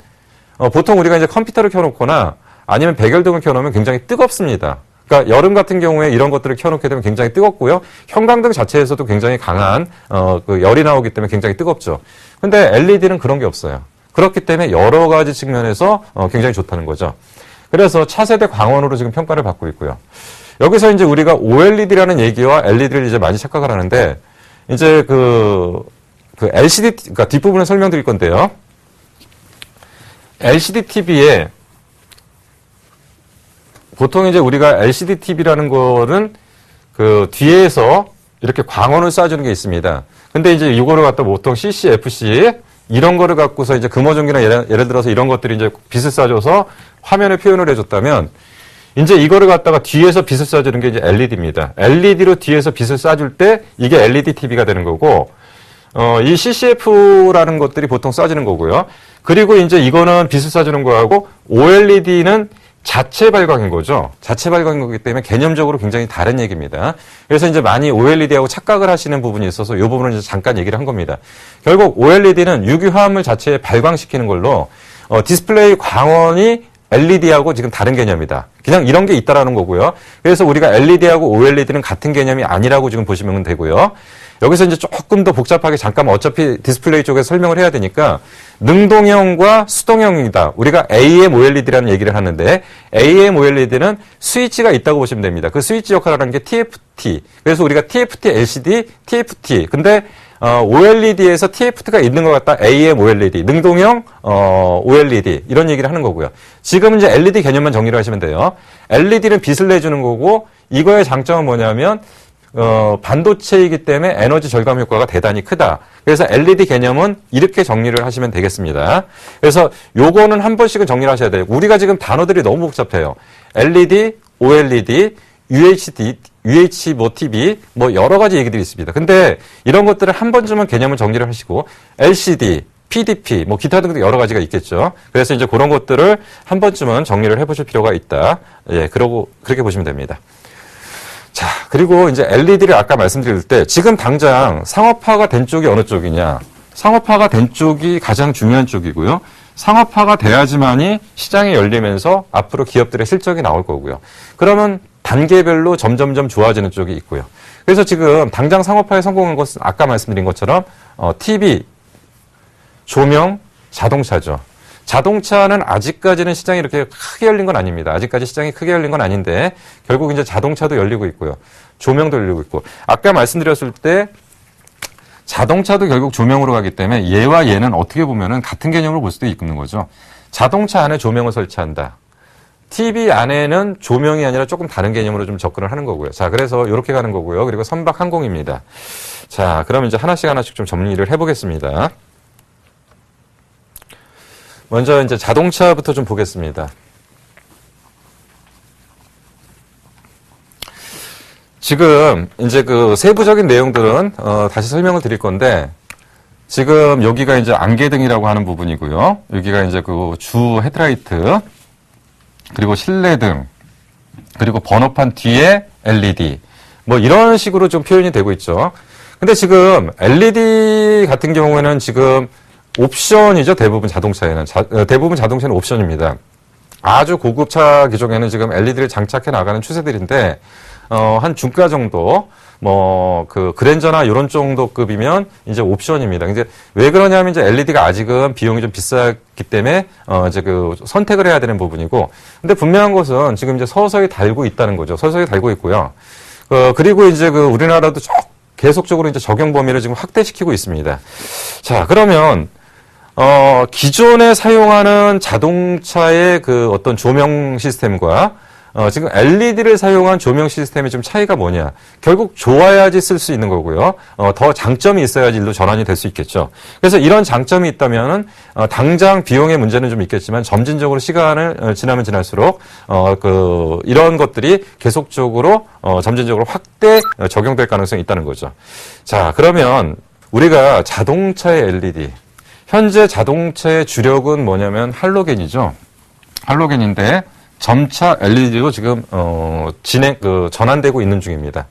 보통 우리가 이제 컴퓨터를 켜놓거나 아니면 백열등을 켜놓으면 굉장히 뜨겁습니다. 그러니까 여름 같은 경우에 이런 것들을 켜놓게 되면 굉장히 뜨겁고요. 형광등 자체에서도 굉장히 강한 열이 나오기 때문에 굉장히 뜨겁죠. 근데 LED는 그런 게 없어요. 그렇기 때문에 여러 가지 측면에서 굉장히 좋다는 거죠. 그래서 차세대 광원으로 지금 평가를 받고 있고요. 여기서 이제 우리가 OLED라는 얘기와 LED를 이제 많이 착각을 하는데, 이제 LCD, 그러니까 뒷부분을 설명드릴 건데요. LCD TV에, 보통 이제 우리가 LCD TV라는 거는 뒤에서 이렇게 광원을 쏴주는 게 있습니다. 근데 이제 이거를 갖다 보통 CC, FC, 이런 거를 갖고서 이제 금호전기나 예를 들어서 이런 것들이 이제 빛을 쏴줘서 화면에 표현을 해줬다면, 이제 이거를 갖다가 뒤에서 빛을 쏴주는 게 이제 LED입니다. LED로 뒤에서 빛을 쏴줄 때 이게 LED TV가 되는 거고, 이 CCF라는 것들이 보통 쏴주는 거고요. 그리고 이제 이거는 빛을 쏴주는 거하고 OLED는 자체 발광인 거죠. 자체 발광인 거기 때문에 개념적으로 굉장히 다른 얘기입니다. 그래서 이제 많이 OLED하고 착각을 하시는 부분이 있어서 이 부분은 이제 잠깐 얘기를 한 겁니다. 결국 OLED는 유기화합물 자체에 발광시키는 걸로 디스플레이 광원이 LED하고 지금 다른 개념이다. 그냥 이런 게 있다라는 거고요. 그래서 우리가 LED하고 OLED는 같은 개념이 아니라고 지금 보시면 되고요. 여기서 이제 조금 더 복잡하게 잠깐만 어차피 디스플레이 쪽에서 설명을 해야 되니까 능동형과 수동형이다. 우리가 AM OLED라는 얘기를 하는데 AM OLED는 스위치가 있다고 보시면 됩니다. 그 스위치 역할을 하는 게 TFT. 그래서 우리가 TFT LCD, TFT. 근데 OLED에서 TFT가 있는 것 같다. AM OLED, 능동형 OLED 이런 얘기를 하는 거고요. 지금 이제 LED 개념만 정리를 하시면 돼요. LED는 빛을 내주는 거고 이거의 장점은 뭐냐면 반도체이기 때문에 에너지 절감 효과가 대단히 크다. 그래서 LED 개념은 이렇게 정리를 하시면 되겠습니다. 그래서 요거는 한 번씩은 정리를 하셔야 돼요. 우리가 지금 단어들이 너무 복잡해요. LED, OLED, UH 뭐 TV 뭐 여러 가지 얘기들이 있습니다. 근데 이런 것들을 한 번쯤은 개념을 정리를 하시고 LCD, PDP 뭐 기타 등등 여러 가지가 있겠죠. 그래서 이제 그런 것들을 한 번쯤은 정리를 해보실 필요가 있다. 예, 그렇게 보시면 됩니다. 자, 그리고 이제 LED를 아까 말씀드릴 때 지금 당장 상업화가 된 쪽이 어느 쪽이냐? 상업화가 된 쪽이 가장 중요한 쪽이고요. 상업화가 돼야지만이 시장이 열리면서 앞으로 기업들의 실적이 나올 거고요. 그러면 단계별로 점점점 좋아지는 쪽이 있고요. 그래서 지금 당장 상업화에 성공한 것은 아까 말씀드린 것처럼 TV, 조명, 자동차죠. 자동차는 아직까지는 시장이 이렇게 크게 열린 건 아닙니다. 아직까지 시장이 크게 열린 건 아닌데 결국 이제 자동차도 열리고 있고요. 조명도 열리고 있고 아까 말씀드렸을 때 자동차도 결국 조명으로 가기 때문에 얘와 얘는 어떻게 보면은 같은 개념으로 볼 수도 있는 거죠. 자동차 안에 조명을 설치한다. TV 안에는 조명이 아니라 조금 다른 개념으로 좀 접근을 하는 거고요. 자, 그래서 이렇게 가는 거고요. 그리고 선박항공입니다. 자, 그럼 이제 하나씩 좀 정리를 해보겠습니다. 먼저 이제 자동차부터 좀 보겠습니다. 지금 이제 그 세부적인 내용들은 다시 설명을 드릴 건데 지금 여기가 이제 안개등이라고 하는 부분이고요. 여기가 이제 그 주 헤드라이트 그리고 실내등 그리고 번호판 뒤에 LED 뭐 이런 식으로 좀 표현이 되고 있죠. 근데 지금 LED 같은 경우에는 지금 옵션이죠. 대부분 자동차에는 대부분 자동차는 옵션입니다. 아주 고급차 기종에는 지금 LED를 장착해 나가는 추세들인데 한 중가 정도 뭐 그 그랜저나 이런 정도급이면 이제 옵션입니다. 이제 왜 그러냐면 이제 LED가 아직은 비용이 좀 비싸기 때문에 이제 그 선택을 해야 되는 부분이고, 근데 분명한 것은 지금 이제 서서히 달고 있다는 거죠. 서서히 달고 있고요. 그리고 이제 그 우리나라도 계속적으로 이제 적용 범위를 지금 확대시키고 있습니다. 자, 그러면 기존에 사용하는 자동차의 그 어떤 조명 시스템과 지금 LED를 사용한 조명 시스템의 좀 차이가 뭐냐. 결국 좋아야지 쓸 수 있는 거고요. 더 장점이 있어야지 일로 전환이 될 수 있겠죠. 그래서 이런 장점이 있다면은, 당장 비용의 문제는 좀 있겠지만, 점진적으로 시간을 지나면 지날수록, 이런 것들이 계속적으로, 점진적으로 확대 적용될 가능성이 있다는 거죠. 자, 그러면 우리가 자동차의 LED, 현재 자동차의 주력은 뭐냐면 할로겐이죠. 할로겐인데, 점차 LED로 지금 전환되고 있는 중입니다.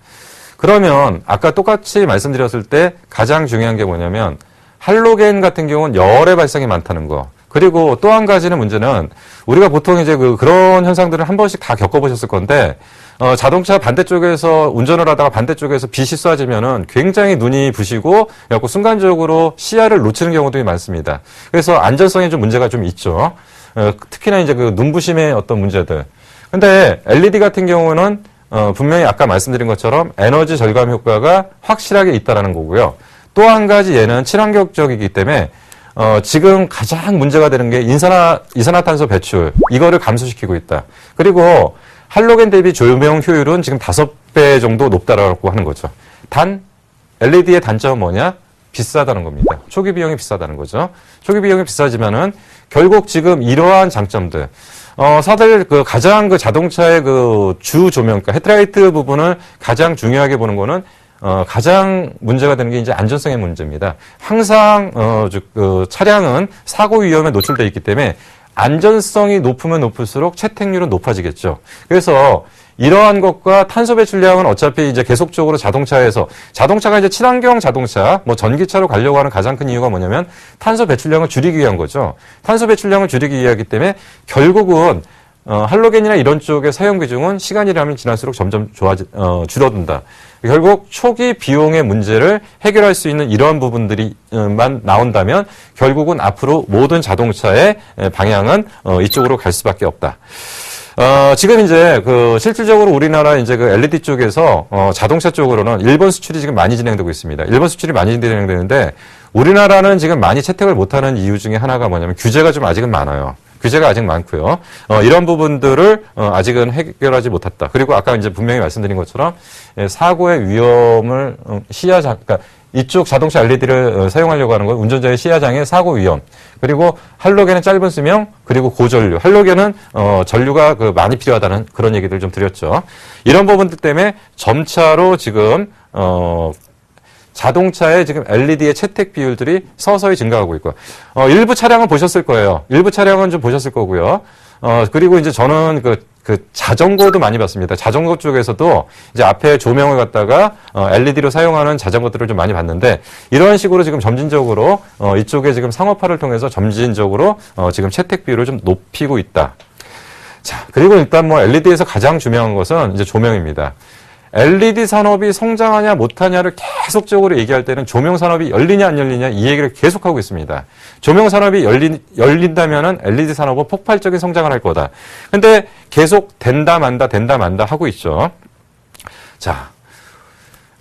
그러면 아까 똑같이 말씀드렸을 때 가장 중요한 게 뭐냐면 할로겐 같은 경우는 열의 발생이 많다는 거. 그리고 또 한 가지는 문제는 우리가 보통 이제 그런 현상들을 한 번씩 다 겪어보셨을 건데 자동차 반대쪽에서 운전을 하다가 반대쪽에서 빛이 쏴지면은 굉장히 눈이 부시고 그래갖고 순간적으로 시야를 놓치는 경우들이 많습니다. 그래서 안전성에 좀 문제가 좀 있죠. 특히나 이제 그 눈부심의 어떤 문제들. 근데 LED 같은 경우는 분명히 아까 말씀드린 것처럼 에너지 절감 효과가 확실하게 있다라는 거고요. 또 한 가지 얘는 친환경적이기 때문에 지금 가장 문제가 되는 게 이산화탄소 배출, 이거를 감소시키고 있다. 그리고 할로겐 대비 조명 효율은 지금 5배 정도 높다라고 하는 거죠. 단 LED의 단점은 뭐냐? 비싸다는 겁니다. 초기 비용이 비싸다는 거죠. 초기 비용이 비싸지만은 결국 지금 이러한 장점들, 사들 가장 자동차의 주 조명, 그러니까 헤드라이트 부분을 가장 중요하게 보는 거는 가장 문제가 되는 게 이제 안전성의 문제입니다. 항상 차량은 사고 위험에 노출돼 있기 때문에 안전성이 높으면 높을수록 채택률은 높아지겠죠. 그래서 이러한 것과 탄소 배출량은 어차피 이제 계속적으로 자동차가 이제 친환경 자동차, 뭐 전기차로 가려고 하는 가장 큰 이유가 뭐냐면 탄소 배출량을 줄이기 위한 거죠. 탄소 배출량을 줄이기 위하기 때문에 결국은 할로겐이나 이런 쪽의 사용 비중은 시간이 지날수록 점점 줄어든다. 결국 초기 비용의 문제를 해결할 수 있는 이러한 부분들이만 나온다면 결국은 앞으로 모든 자동차의 방향은 이쪽으로 갈 수밖에 없다. 지금 이제 실질적으로 우리나라 이제 LED 쪽에서 자동차 쪽으로는 일본 수출이 지금 많이 진행되고 있습니다. 일본 수출이 많이 진행되는데 우리나라는 지금 많이 채택을 못하는 이유 중에 하나가 뭐냐면 규제가 좀 아직은 많아요. 규제가 아직 많고요. 이런 부분들을 아직은 해결하지 못했다. 그리고 아까 이제 분명히 말씀드린 것처럼 사고의 위험을 그러니까 이쪽 자동차 LED를 사용하려고 하는 건 운전자의 시야장애, 사고 위험, 그리고 할로겐은 짧은 수명, 그리고 고전류. 할로겐은 전류가 많이 필요하다는 그런 얘기들 좀 드렸죠. 이런 부분들 때문에 점차로 지금 자동차의 지금 LED의 채택 비율들이 서서히 증가하고 있고, 일부 차량은 보셨을 거예요. 일부 차량은 좀 보셨을 거고요. 그리고 이제 저는 자전거도 많이 봤습니다. 자전거 쪽에서도 이제 앞에 조명을 갖다가 LED로 사용하는 자전거들을 좀 많이 봤는데, 이런 식으로 지금 점진적으로 이쪽에 지금 상업화를 통해서 점진적으로 지금 채택 비율을 좀 높이고 있다. 자, 그리고 일단 뭐 LED에서 가장 중요한 것은 이제 조명입니다. LED 산업이 성장하냐 못하냐를 계속적으로 얘기할 때는 조명 산업이 열리냐 안 열리냐 이 얘기를 계속하고 있습니다. 조명 산업이 열린다면은 LED 산업은 폭발적인 성장을 할 거다. 근데 계속 된다 만다 하고 있죠. 자,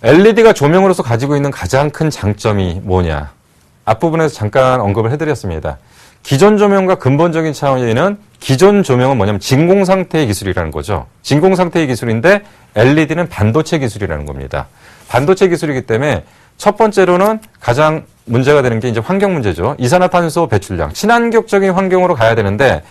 LED가 조명으로서 가지고 있는 가장 큰 장점이 뭐냐? 앞부분에서 잠깐 언급을 해드렸습니다. 기존 조명과 근본적인 차이는 기존 조명은 뭐냐면 진공 상태의 기술이라는 거죠. 진공 상태의 기술인데 LED는 반도체 기술이라는 겁니다. 반도체 기술이기 때문에 첫 번째로는 가장 문제가 되는 게 이제 환경 문제죠. 이산화탄소 배출량, 친환경적인 환경으로 가야 되는데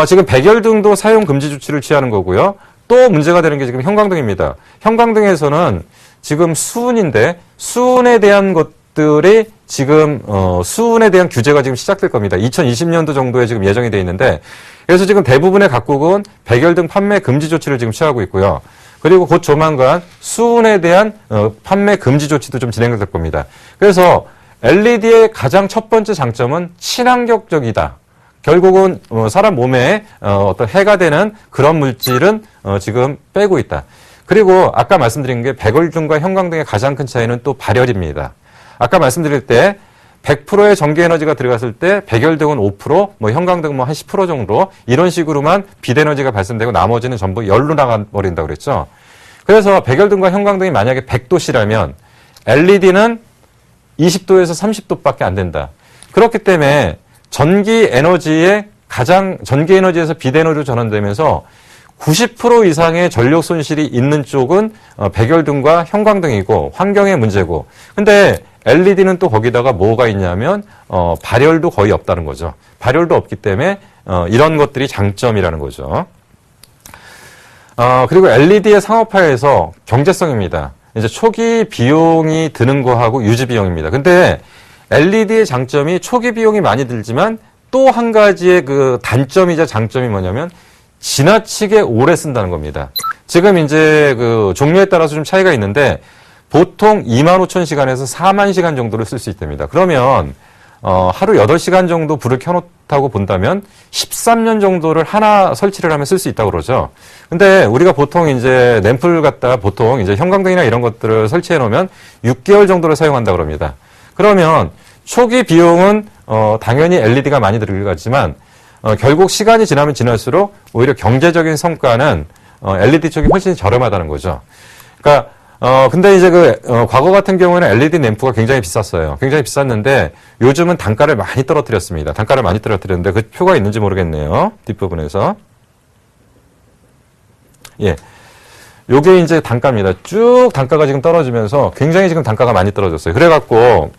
지금 백열등도 사용 금지 조치를 취하는 거고요. 또 문제가 되는 게 지금 형광등입니다. 형광등에서는 지금 수은인데 수은에 대한 것들이 지금 수은에 대한 규제가 지금 시작될 겁니다. 2020년도 정도에 지금 예정이 돼 있는데 그래서 지금 대부분의 각국은 백열등 판매 금지 조치를 지금 취하고 있고요. 그리고 곧 조만간 수은에 대한 판매 금지 조치도 좀 진행될 겁니다. 그래서 LED의 가장 첫 번째 장점은 친환경적이다. 결국은 사람 몸에 어떤 해가 되는 그런 물질은 지금 빼고 있다. 그리고 아까 말씀드린 게 백열등과 형광등의 가장 큰 차이는 또 발열입니다. 아까 말씀드릴 때 100%의 전기 에너지가 들어갔을 때 백열등은 5%, 뭐 형광등은 뭐 한 10% 정도 이런 식으로만 빛 에너지가 발생되고 나머지는 전부 열로 나가버린다고 그랬죠. 그래서 백열등과 형광등이 만약에 100도씨라면 LED는 20도에서 30도밖에 안 된다. 그렇기 때문에 전기 에너지에서 빛 에너지로 전환되면서 90% 이상의 전력 손실이 있는 쪽은 백열등과 형광등이고 환경의 문제고. 근데 LED는 또 거기다가 뭐가 있냐면 발열도 거의 없다는 거죠. 발열도 없기 때문에 이런 것들이 장점이라는 거죠. 그리고 LED의 상업화에서 경제성입니다. 이제 초기 비용이 드는 거하고 유지 비용입니다. 근데 LED의 장점이 초기 비용이 많이 들지만 또 한 가지의 그 단점이자 장점이 뭐냐면 지나치게 오래 쓴다는 겁니다. 지금 이제 그 종류에 따라서 좀 차이가 있는데 보통 25,000시간에서 40,000시간 정도를 쓸 수 있답니다. 그러면 하루 8시간 정도 불을 켜놓다고 본다면 13년 정도를 하나 설치를 하면 쓸 수 있다고 그러죠. 근데 우리가 보통 이제 램프를 갖다가 보통 이제 형광등이나 이런 것들을 설치해 놓으면 6개월 정도를 사용한다고 그럽니다. 그러면 초기 비용은 당연히 LED가 많이 들어가지만 결국 시간이 지나면 지날수록 오히려 경제적인 성과는 LED 쪽이 훨씬 저렴하다는 거죠. 그러니까 근데 이제 과거 같은 경우에는 LED 램프가 굉장히 비쌌어요. 굉장히 비쌌는데 요즘은 단가를 많이 떨어뜨렸습니다. 단가를 많이 떨어뜨렸는데 그 표가 있는지 모르겠네요. 뒷부분에서. 예. 요게 이제 단가입니다. 쭉 단가가 지금 떨어지면서 굉장히 지금 단가가 많이 떨어졌어요. 그래갖고,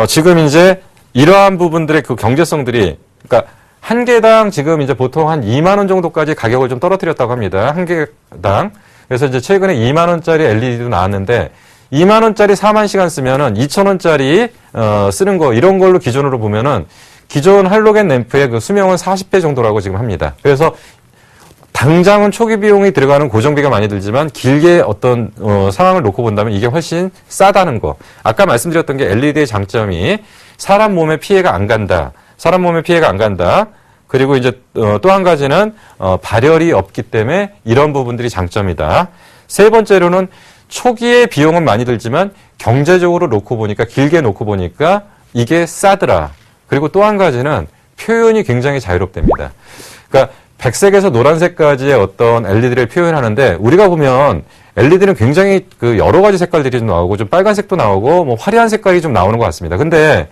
지금 이제 이러한 부분들의 그 경제성들이, 그러니까 한 개당 지금 이제 보통 한 2만 원 정도까지 가격을 좀 떨어뜨렸다고 합니다. 한 개당. 그래서 이제 최근에 2만 원짜리 LED도 나왔는데 2만 원짜리 4만 시간 쓰면은 2천 원짜리 쓰는 거 이런 걸로 기준으로 보면은 기존 할로겐 램프의 그 수명은 40배 정도라고 지금 합니다. 그래서 당장은 초기 비용이 들어가는 고정비가 많이 들지만 길게 어떤 상황을 놓고 본다면 이게 훨씬 싸다는 거. 아까 말씀드렸던 게 LED의 장점이 사람 몸에 피해가 안 간다. 사람 몸에 피해가 안 간다. 그리고 이제 또 한 가지는 발열이 없기 때문에 이런 부분들이 장점이다. 세 번째로는 초기에 비용은 많이 들지만 경제적으로 놓고 보니까 길게 놓고 보니까 이게 싸더라. 그리고 또 한 가지는 표현이 굉장히 자유롭답니다. 그러니까 백색에서 노란색까지의 어떤 LED를 표현하는데 우리가 보면 LED는 굉장히 그 여러 가지 색깔들이 좀 나오고 좀 빨간색도 나오고 뭐 화려한 색깔이 좀 나오는 것 같습니다. 근데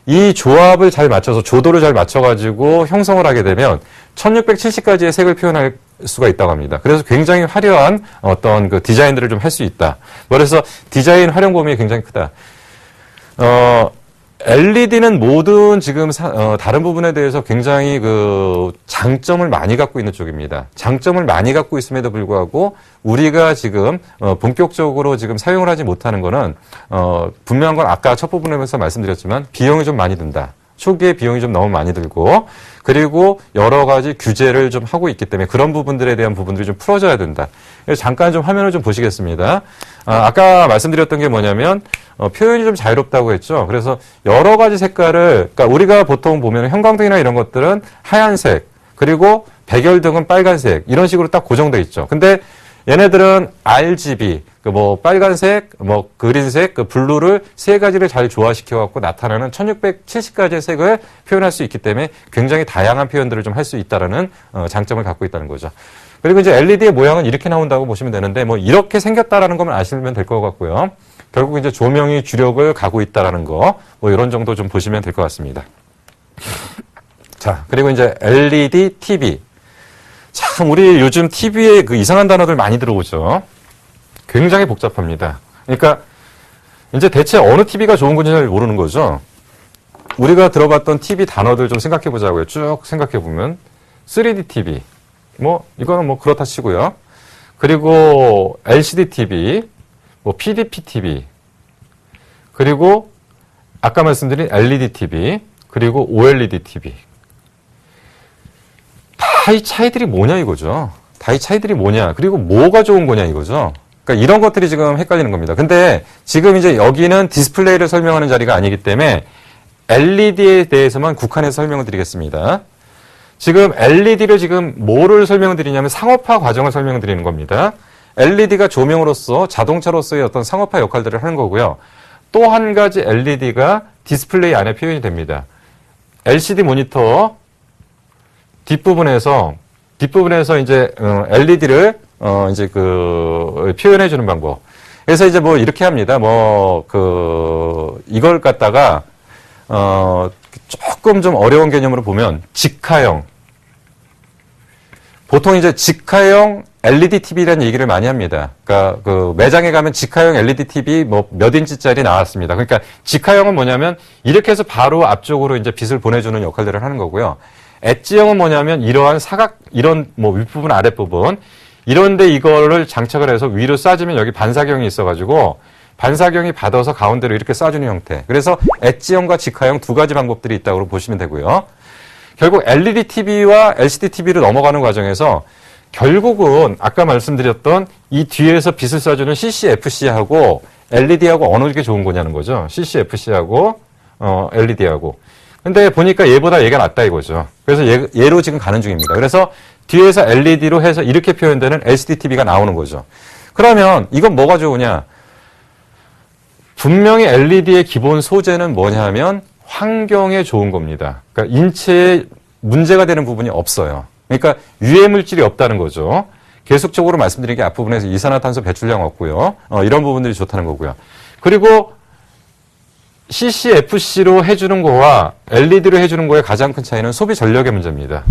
이 조합을 잘 맞춰서 조도를 잘 맞춰가지고 형성을 하게 되면 1670가지의 색을 표현할 수가 있다고 합니다. 그래서 굉장히 화려한 어떤 그 디자인들을 좀 할 수 있다. 그래서 디자인 활용 범위가 굉장히 크다. LED는 모든 지금 다른 부분에 대해서 굉장히 그 장점을 많이 갖고 있는 쪽입니다. 장점을 많이 갖고 있음에도 불구하고 우리가 지금 본격적으로 지금 사용을 하지 못하는 거는 분명한 건 아까 첫 부분에서 말씀드렸지만 비용이 좀 많이 든다. 초기에 비용이 좀 너무 많이 들고 그리고 여러 가지 규제를 좀 하고 있기 때문에 그런 부분들에 대한 부분들이 좀 풀어져야 된다. 그래서 잠깐 좀 화면을 좀 보시겠습니다. 아까 말씀드렸던 게 뭐냐면 표현이 좀 자유롭다고 했죠. 그래서 여러 가지 색깔을 그러니까 우리가 보통 보면 형광등이나 이런 것들은 하얀색 그리고 백열등은 빨간색 이런 식으로 딱 고정돼 있죠. 근데 얘네들은 RGB, 그 뭐 빨간색, 뭐 그린색, 그 블루를 세 가지를 잘 조화시켜 갖고 나타나는 1670가지의 색을 표현할 수 있기 때문에 굉장히 다양한 표현들을 좀 할 수 있다라는 장점을 갖고 있다는 거죠. 그리고 이제 LED의 모양은 이렇게 나온다고 보시면 되는데 뭐 이렇게 생겼다라는 것만 아시면 될 것 같고요. 결국 이제 조명이 주력을 가고 있다라는 거, 뭐 이런 정도 좀 보시면 될 것 같습니다. 자, 그리고 이제 LED TV. 참, 우리 요즘 TV에 그 이상한 단어들 많이 들어오죠. 굉장히 복잡합니다. 그러니까, 이제 대체 어느 TV가 좋은 건지 잘 모르는 거죠. 우리가 들어봤던 TV 단어들 좀 생각해 보자고요. 쭉 생각해 보면. 3D TV. 뭐 이거는 뭐 그렇다 치고요. 그리고 LCD TV, 뭐 PDP TV, 그리고 아까 말씀드린 LED TV, 그리고 OLED TV. 다 이 차이들이 뭐냐 이거죠. 다 이 차이들이 뭐냐, 그리고 뭐가 좋은 거냐 이거죠. 그러니까 이런 것들이 지금 헷갈리는 겁니다. 근데 지금 이제 여기는 디스플레이를 설명하는 자리가 아니기 때문에 LED에 대해서만 국한해서 설명을 드리겠습니다. 지금 LED를 지금 뭐를 설명을 드리냐면 상업화 과정을 설명을 드리는 겁니다. LED가 조명으로서 자동차로서의 어떤 상업화 역할들을 하는 거고요. 또 한 가지 LED가 디스플레이 안에 표현이 됩니다. LCD 모니터 뒷부분에서 이제 LED를 이제 그 표현해 주는 방법. 그래서 이제 뭐 이렇게 합니다. 뭐 이걸 갖다가 조금 좀 어려운 개념으로 보면 직화형. 보통 이제 직화형 LED TV라는 얘기를 많이 합니다. 그러니까 그 매장에 가면 직화형 LED TV 뭐 몇 인치짜리 나왔습니다. 그러니까 직화형은 뭐냐면 이렇게 해서 바로 앞쪽으로 이제 빛을 보내주는 역할들을 하는 거고요. 엣지형은 뭐냐면 이러한 사각, 이런 뭐 윗부분, 아랫부분 이런데 이거를 장착을 해서 위로 쏴주면 여기 반사경이 있어가지고 반사경이 받아서 가운데로 이렇게 쏴주는 형태. 그래서 엣지형과 직화형 두 가지 방법들이 있다고 보시면 되고요. 결국 LED TV와 LCD TV로 넘어가는 과정에서 결국은 아까 말씀드렸던 이 뒤에서 빛을 쏴주는 CCFC하고 LED하고 어느 게 좋은 거냐는 거죠. CCFC하고 LED하고. 근데 보니까 얘보다 얘가 낫다 이거죠. 그래서 얘로 지금 가는 중입니다. 그래서 뒤에서 LED로 해서 이렇게 표현되는 LCD TV가 나오는 거죠. 그러면 이건 뭐가 좋으냐? 분명히 LED의 기본 소재는 뭐냐 하면 환경에 좋은 겁니다. 그러니까 인체에 문제가 되는 부분이 없어요. 그러니까 유해 물질이 없다는 거죠. 계속적으로 말씀드린 게 앞부분에서 이산화탄소 배출량 없고요. 이런 부분들이 좋다는 거고요. 그리고 CCFC로 해주는 거와 LED로 해주는 거의 가장 큰 차이는 소비 전력의 문제입니다.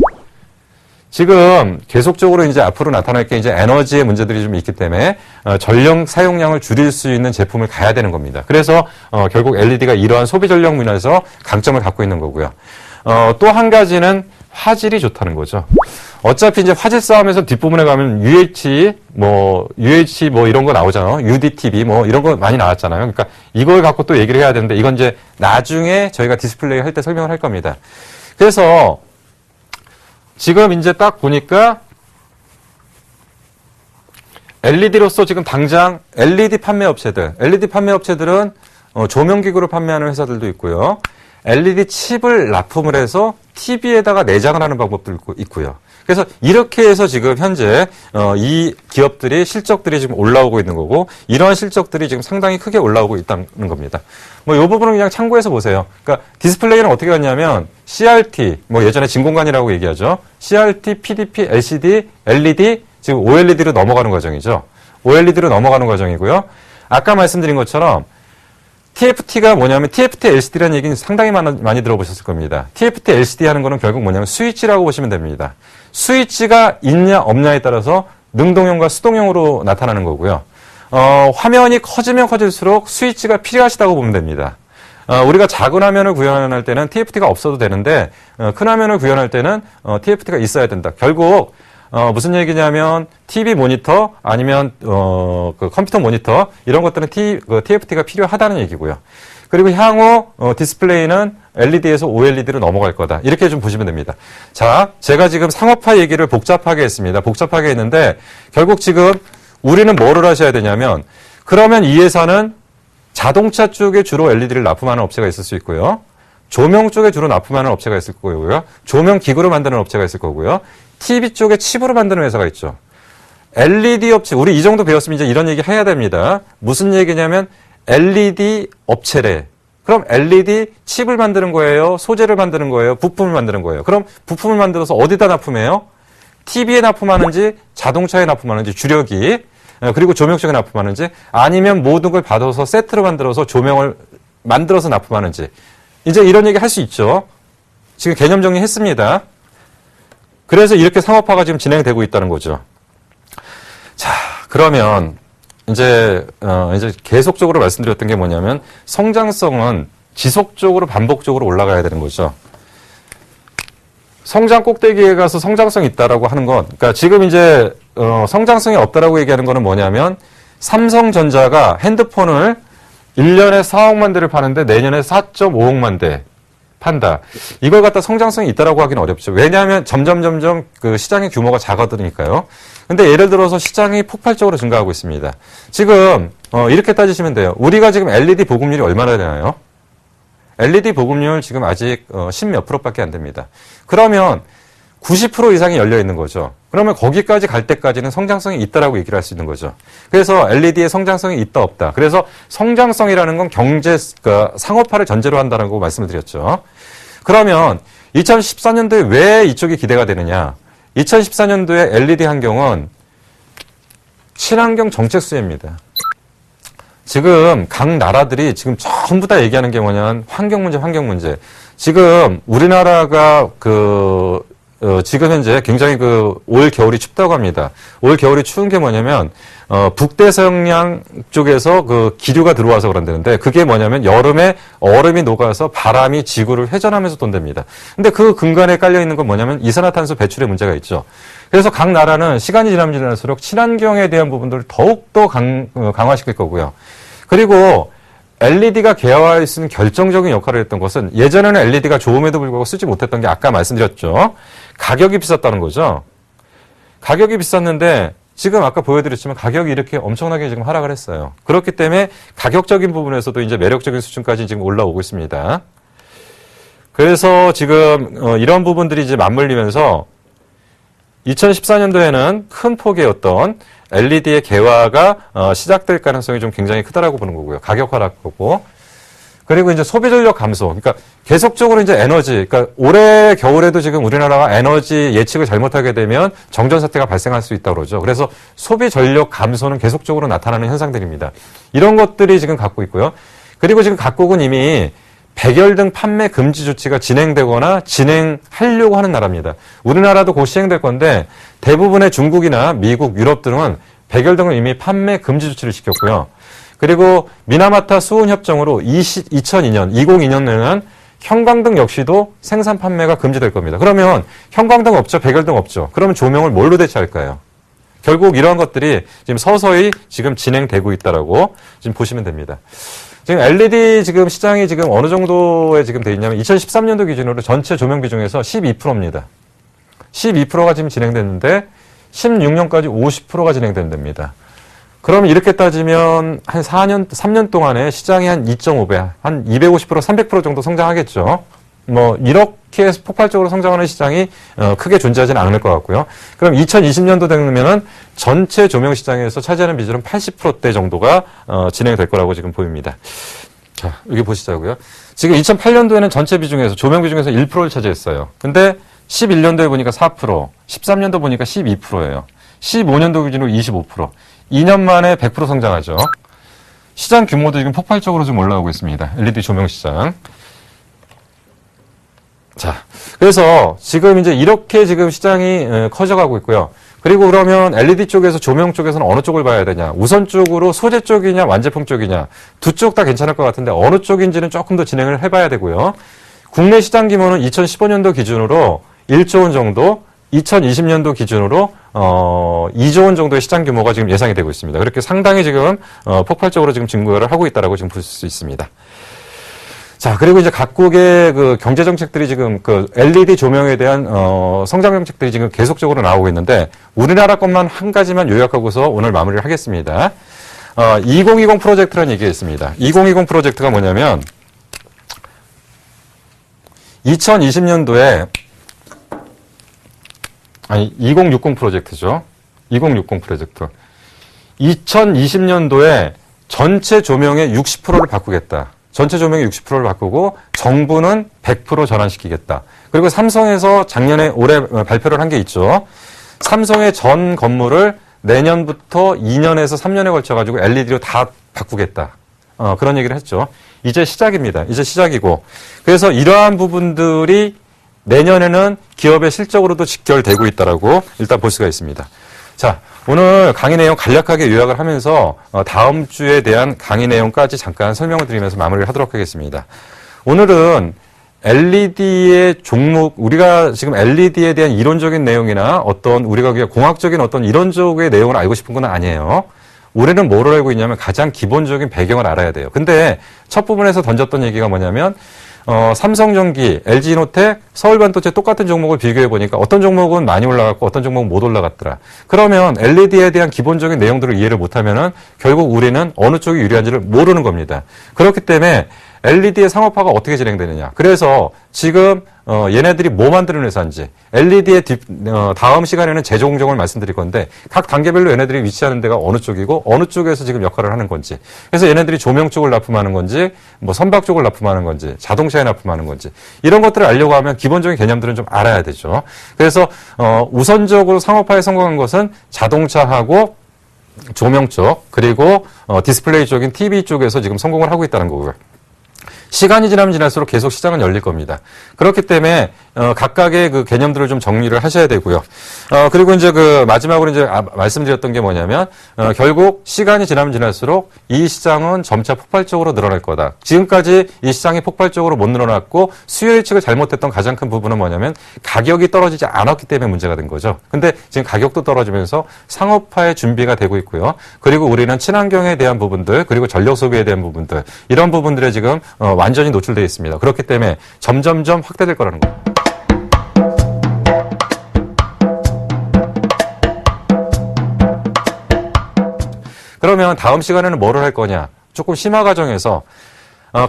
지금 계속적으로 이제 앞으로 나타날 게 이제 에너지의 문제들이 좀 있기 때문에 전력 사용량을 줄일 수 있는 제품을 가야 되는 겁니다. 그래서 결국 LED가 이러한 소비 전력 면에서 강점을 갖고 있는 거고요. 또 한 가지는 화질이 좋다는 거죠. 어차피 이제 화질 싸움에서 뒷부분에 가면 UHD 뭐 이런 거 나오잖아요. UDTV 뭐 이런 거 많이 나왔잖아요. 그러니까 이걸 갖고 또 얘기를 해야 되는데 이건 이제 나중에 저희가 디스플레이 할 때 설명을 할 겁니다. 그래서 지금 이제 딱 보니까 LED로서 지금 당장 LED 판매 업체들은 조명기구를 판매하는 회사들도 있고요. LED 칩을 납품을 해서 TV에다가 내장을 하는 방법도 있고요. 그래서 이렇게 해서 지금 현재 이 기업들이 실적들이 지금 올라오고 있는 거고 이러한 실적들이 지금 상당히 크게 올라오고 있다는 겁니다. 뭐 이 부분은 그냥 참고해서 보세요. 그러니까 디스플레이는 어떻게 갔냐면 CRT, 뭐 예전에 진공관이라고 얘기하죠. CRT, PDP, LCD, LED, 지금 OLED로 넘어가는 과정이죠. OLED로 넘어가는 과정이고요. 아까 말씀드린 것처럼 TFT가 뭐냐면 TFT LCD라는 얘기는 상당히 많이 들어보셨을 겁니다. TFT LCD 하는 거는 결국 뭐냐면 스위치라고 보시면 됩니다. 스위치가 있냐 없냐에 따라서 능동형과 수동형으로 나타나는 거고요. 화면이 커지면 커질수록 스위치가 필요하시다고 보면 됩니다. 우리가 작은 화면을 구현할 때는 TFT가 없어도 되는데 큰 화면을 구현할 때는 TFT가 있어야 된다. 결국 무슨 얘기냐면 TV 모니터 아니면 그 컴퓨터 모니터 이런 것들은 TFT가 필요하다는 얘기고요. 그리고 향후 디스플레이는 LED에서 OLED로 넘어갈 거다. 이렇게 좀 보시면 됩니다. 자, 제가 지금 상업화 얘기를 복잡하게 했습니다. 복잡하게 했는데 결국 지금 우리는 뭐를 하셔야 되냐면 그러면 이 회사는 자동차 쪽에 주로 LED를 납품하는 업체가 있을 수 있고요. 조명 쪽에 주로 납품하는 업체가 있을 거고요. 조명 기구를 만드는 업체가 있을 거고요. TV 쪽에 칩으로 만드는 회사가 있죠. LED 업체, 우리 이 정도 배웠으면 이제 이런 얘기 해야 됩니다. 무슨 얘기냐면 LED 업체래. 그럼 LED 칩을 만드는 거예요? 소재를 만드는 거예요? 부품을 만드는 거예요? 그럼 부품을 만들어서 어디다 납품해요? TV에 납품하는지, 자동차에 납품하는지, 주력이, 그리고 조명 쪽에 납품하는지, 아니면 모든 걸 받아서 세트로 만들어서 조명을 만들어서 납품하는지. 이제 이런 얘기 할 수 있죠. 지금 개념 정리했습니다. 그래서 이렇게 상업화가 지금 진행되고 있다는 거죠. 자, 그러면 이제 계속적으로 말씀드렸던 게 뭐냐면 성장성은 지속적으로 반복적으로 올라가야 되는 거죠. 성장 꼭대기에 가서 성장성이 있다라고 하는 건, 그러니까 지금 이제 성장성이 없다라고 얘기하는 거는 뭐냐면 삼성전자가 핸드폰을 1년에 4억만 대를 파는데 내년에 4.5억만 대 판다. 이걸 갖다 성장성이 있다라고 하기는 어렵죠. 왜냐하면 점점 그 시장의 규모가 작아드니까요. 근데 예를 들어서 시장이 폭발적으로 증가하고 있습니다. 지금 이렇게 따지시면 돼요. 우리가 지금 LED 보급률이 얼마나 되나요? LED 보급률 지금 아직 10몇 %밖에 안 됩니다. 그러면 90% 이상이 열려 있는 거죠. 그러면 거기까지 갈 때까지는 성장성이 있다라고 얘기를 할 수 있는 거죠. 그래서 LED의 성장성이 있다 없다. 그래서 성장성이라는 건 경제, 그러니까 상업화를 전제로 한다는 거 말씀을 드렸죠. 그러면 2014년도에 왜 이쪽이 기대가 되느냐? 2014년도에 LED 환경은 친환경 정책 수혜입니다. 지금 각 나라들이 지금 전부 다 얘기하는 게 뭐냐면 환경 문제. 지금 우리나라가 지금 현재 굉장히 올 겨울이 춥다고 합니다. 올 겨울이 추운 게 뭐냐면, 북대서양 쪽에서 기류가 들어와서 그런다는데, 그게 뭐냐면 여름에 얼음이 녹아서 바람이 지구를 회전하면서 돈답니다. 근데 그 근간에 깔려 있는 건 뭐냐면 이산화탄소 배출의 문제가 있죠. 그래서 각 나라는 시간이 지나면 지날수록 친환경에 대한 부분들을 더욱더 강화시킬 거고요. 그리고 LED가 개화할 수 있는 결정적인 역할을 했던 것은 예전에는 LED가 좋음에도 불구하고 쓰지 못했던 게 아까 말씀드렸죠. 가격이 비쌌다는 거죠. 가격이 비쌌는데 지금 아까 보여드렸지만 가격이 이렇게 엄청나게 지금 하락을 했어요. 그렇기 때문에 가격적인 부분에서도 이제 매력적인 수준까지 지금 올라오고 있습니다. 그래서 지금 이런 부분들이 이제 맞물리면서 2014년도에는 큰 폭의 어떤 LED의 개화가 시작될 가능성이 좀 굉장히 크다라고 보는 거고요. 가격 하락하고. 그리고 이제 소비 전력 감소. 그러니까 계속적으로 이제 에너지, 그러니까 올해 겨울에도 지금 우리나라가 에너지 예측을 잘못하게 되면 정전 사태가 발생할 수 있다고 그러죠. 그래서 소비 전력 감소는 계속적으로 나타나는 현상들입니다. 이런 것들이 지금 갖고 있고요. 그리고 지금 각국은 이미 백열 등 판매 금지 조치가 진행되거나 진행하려고 하는 나라입니다. 우리나라도 곧 시행될 건데 대부분의 중국이나 미국, 유럽 등은 백열 등을 이미 판매 금지 조치를 시켰고요. 그리고 미나마타 수은 협정으로 2002년에는 형광등 역시도 생산 판매가 금지될 겁니다. 그러면 형광등 없죠, 백열등 없죠. 그러면 조명을 뭘로 대체할까요? 결국 이러한 것들이 지금 서서히 지금 진행되고 있다라고 지금 보시면 됩니다. 지금 LED 지금 시장이 지금 어느 정도에 지금 돼 있냐면 2013년도 기준으로 전체 조명 비중에서 12%입니다. 12%가 지금 진행됐는데 16년까지 50%가 진행된답니다. 그럼 이렇게 따지면 한 3년 동안에 시장이 한 2.5배, 한 250%, 300% 정도 성장하겠죠. 뭐 이렇게 폭발적으로 성장하는 시장이 크게 존재하지는 않을 것 같고요. 그럼 2020년도 되면은 전체 조명 시장에서 차지하는 비중은 80%대 정도가 진행될 거라고 지금 보입니다. 자, 여기 보시자고요. 지금 2008년도에는 전체 비중에서 조명 비중에서 1%를 차지했어요. 근데 11년도에 보니까 4%, 13년도 보니까 12%예요. 15년도 기준으로 25%. 2년 만에 100% 성장하죠. 시장 규모도 지금 폭발적으로 좀 올라오고 있습니다. LED 조명 시장. 자, 그래서 지금 이제 이렇게 지금 시장이 커져가고 있고요. 그리고 그러면 LED 쪽에서 조명 쪽에서는 어느 쪽을 봐야 되냐? 우선적으로 소재 쪽이냐, 완제품 쪽이냐? 두 쪽 다 괜찮을 것 같은데 어느 쪽인지는 조금 더 진행을 해봐야 되고요. 국내 시장 규모는 2015년도 기준으로 1조 원 정도, 2020년도 기준으로 2조 원 정도의 시장 규모가 지금 예상이 되고 있습니다. 그렇게 상당히 지금 폭발적으로 지금 증가를 하고 있다라고 지금 볼 수 있습니다. 자, 그리고 이제 각국의 그 경제 정책들이 지금 그 LED 조명에 대한 성장 정책들이 지금 계속적으로 나오고 있는데 우리나라 것만 한 가지만 요약하고서 오늘 마무리를 하겠습니다. 2020 프로젝트라는 얘기가 있습니다. 2020 프로젝트가 뭐냐면 2020년도에 2060 프로젝트죠. 2060 프로젝트. 2020년도에 전체 조명의 60%를 바꾸겠다. 전체 조명의 60%를 바꾸고 정부는 100% 전환시키겠다. 그리고 삼성에서 올해 발표를 한 게 있죠. 삼성의 전 건물을 내년부터 2년에서 3년에 걸쳐가지고 LED로 다 바꾸겠다. 그런 얘기를 했죠. 이제 시작입니다. 이제 시작이고. 그래서 이러한 부분들이 내년에는 기업의 실적으로도 직결되고 있다라고 일단 볼 수가 있습니다. 자, 오늘 강의 내용 간략하게 요약을 하면서 다음 주에 대한 강의 내용까지 잠깐 설명을 드리면서 마무리를 하도록 하겠습니다. 오늘은 LED의 종목, 우리가 지금 LED에 대한 이론적인 내용이나 어떤 우리가 그냥 공학적인 어떤 이런 쪽의 내용을 알고 싶은 건 아니에요. 우리는 뭐를 알고 있냐면 가장 기본적인 배경을 알아야 돼요. 근데 첫 부분에서 던졌던 얘기가 뭐냐면 삼성전기, LG노텍, 서울반도체 똑같은 종목을 비교해 보니까 어떤 종목은 많이 올라갔고 어떤 종목은 못 올라갔더라. 그러면 LED에 대한 기본적인 내용들을 이해를 못하면은 결국 우리는 어느 쪽이 유리한지를 모르는 겁니다. 그렇기 때문에 LED의 상업화가 어떻게 진행되느냐. 그래서 지금 얘네들이 뭐 만드는 회사인지 LED의 다음 시간에는 제조 공정을 말씀드릴 건데 각 단계별로 얘네들이 위치하는 데가 어느 쪽이고 어느 쪽에서 지금 역할을 하는 건지, 그래서 얘네들이 조명 쪽을 납품하는 건지 뭐 선박 쪽을 납품하는 건지 자동차에 납품하는 건지 이런 것들을 알려고 하면 기본적인 개념들은 좀 알아야 되죠. 그래서 우선적으로 상업화에 성공한 것은 자동차하고 조명 쪽, 그리고 디스플레이 쪽인 TV 쪽에서 지금 성공을 하고 있다는 거고요. 시간이 지나면 지날수록 계속 시장은 열릴 겁니다. 그렇기 때문에 각각의 그 개념들을 좀 정리를 하셔야 되고요. 그리고 이제 그 마지막으로 이제 말씀드렸던 게 뭐냐면 결국 시간이 지나면 지날수록 이 시장은 점차 폭발적으로 늘어날 거다. 지금까지 이 시장이 폭발적으로 못 늘어났고 수요 예측을 잘못했던 가장 큰 부분은 뭐냐면 가격이 떨어지지 않았기 때문에 문제가 된 거죠. 근데 지금 가격도 떨어지면서 상업화의 준비가 되고 있고요. 그리고 우리는 친환경에 대한 부분들, 그리고 전력 소비에 대한 부분들, 이런 부분들에 지금 완전히 노출되어 있습니다. 그렇기 때문에 점점점 확대될 거라는 겁니다. 그러면 다음 시간에는 뭐를 할 거냐? 조금 심화 과정에서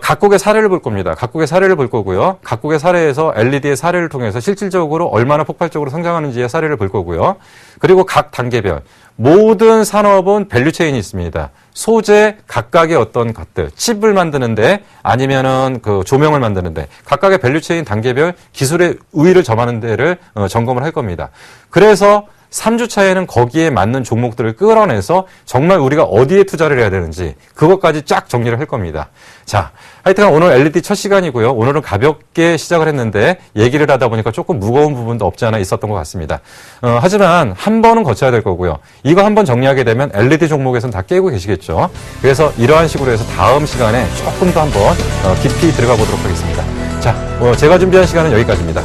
각국의 사례를 볼 겁니다. 각국의 사례를 볼 거고요. 각국의 사례에서 LED의 사례를 통해서 실질적으로 얼마나 폭발적으로 성장하는지의 사례를 볼 거고요. 그리고 각 단계별 모든 산업은 밸류체인이 있습니다. 소재 각각의 어떤 것들, 칩을 만드는데 아니면은 그 조명을 만드는데 각각의 밸류체인 단계별 기술의 우위를 점하는 데를 점검을 할 겁니다. 그래서 3주차에는 거기에 맞는 종목들을 끌어내서 정말 우리가 어디에 투자를 해야 되는지 그것까지 쫙 정리를 할 겁니다. 자, 하여튼 오늘 LED 첫 시간이고요. 오늘은 가볍게 시작을 했는데 얘기를 하다 보니까 조금 무거운 부분도 없지 않아 있었던 것 같습니다. 하지만 한 번은 거쳐야 될 거고요. 이거 한 번 정리하게 되면 LED 종목에서는 다 깨고 계시겠죠. 그래서 이러한 식으로 해서 다음 시간에 조금 더 한번 깊이 들어가 보도록 하겠습니다. 자, 제가 준비한 시간은 여기까지입니다.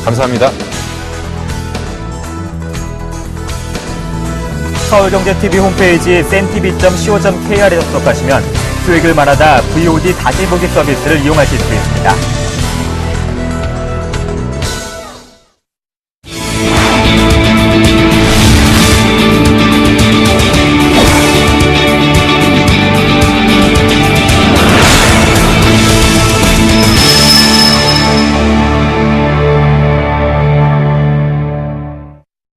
감사합니다. 서울경제TV 홈페이지 cenTV.co.kr에 접속하시면 수익을 말하다 VOD 다시 보기 서비스를 이용하실 수 있습니다.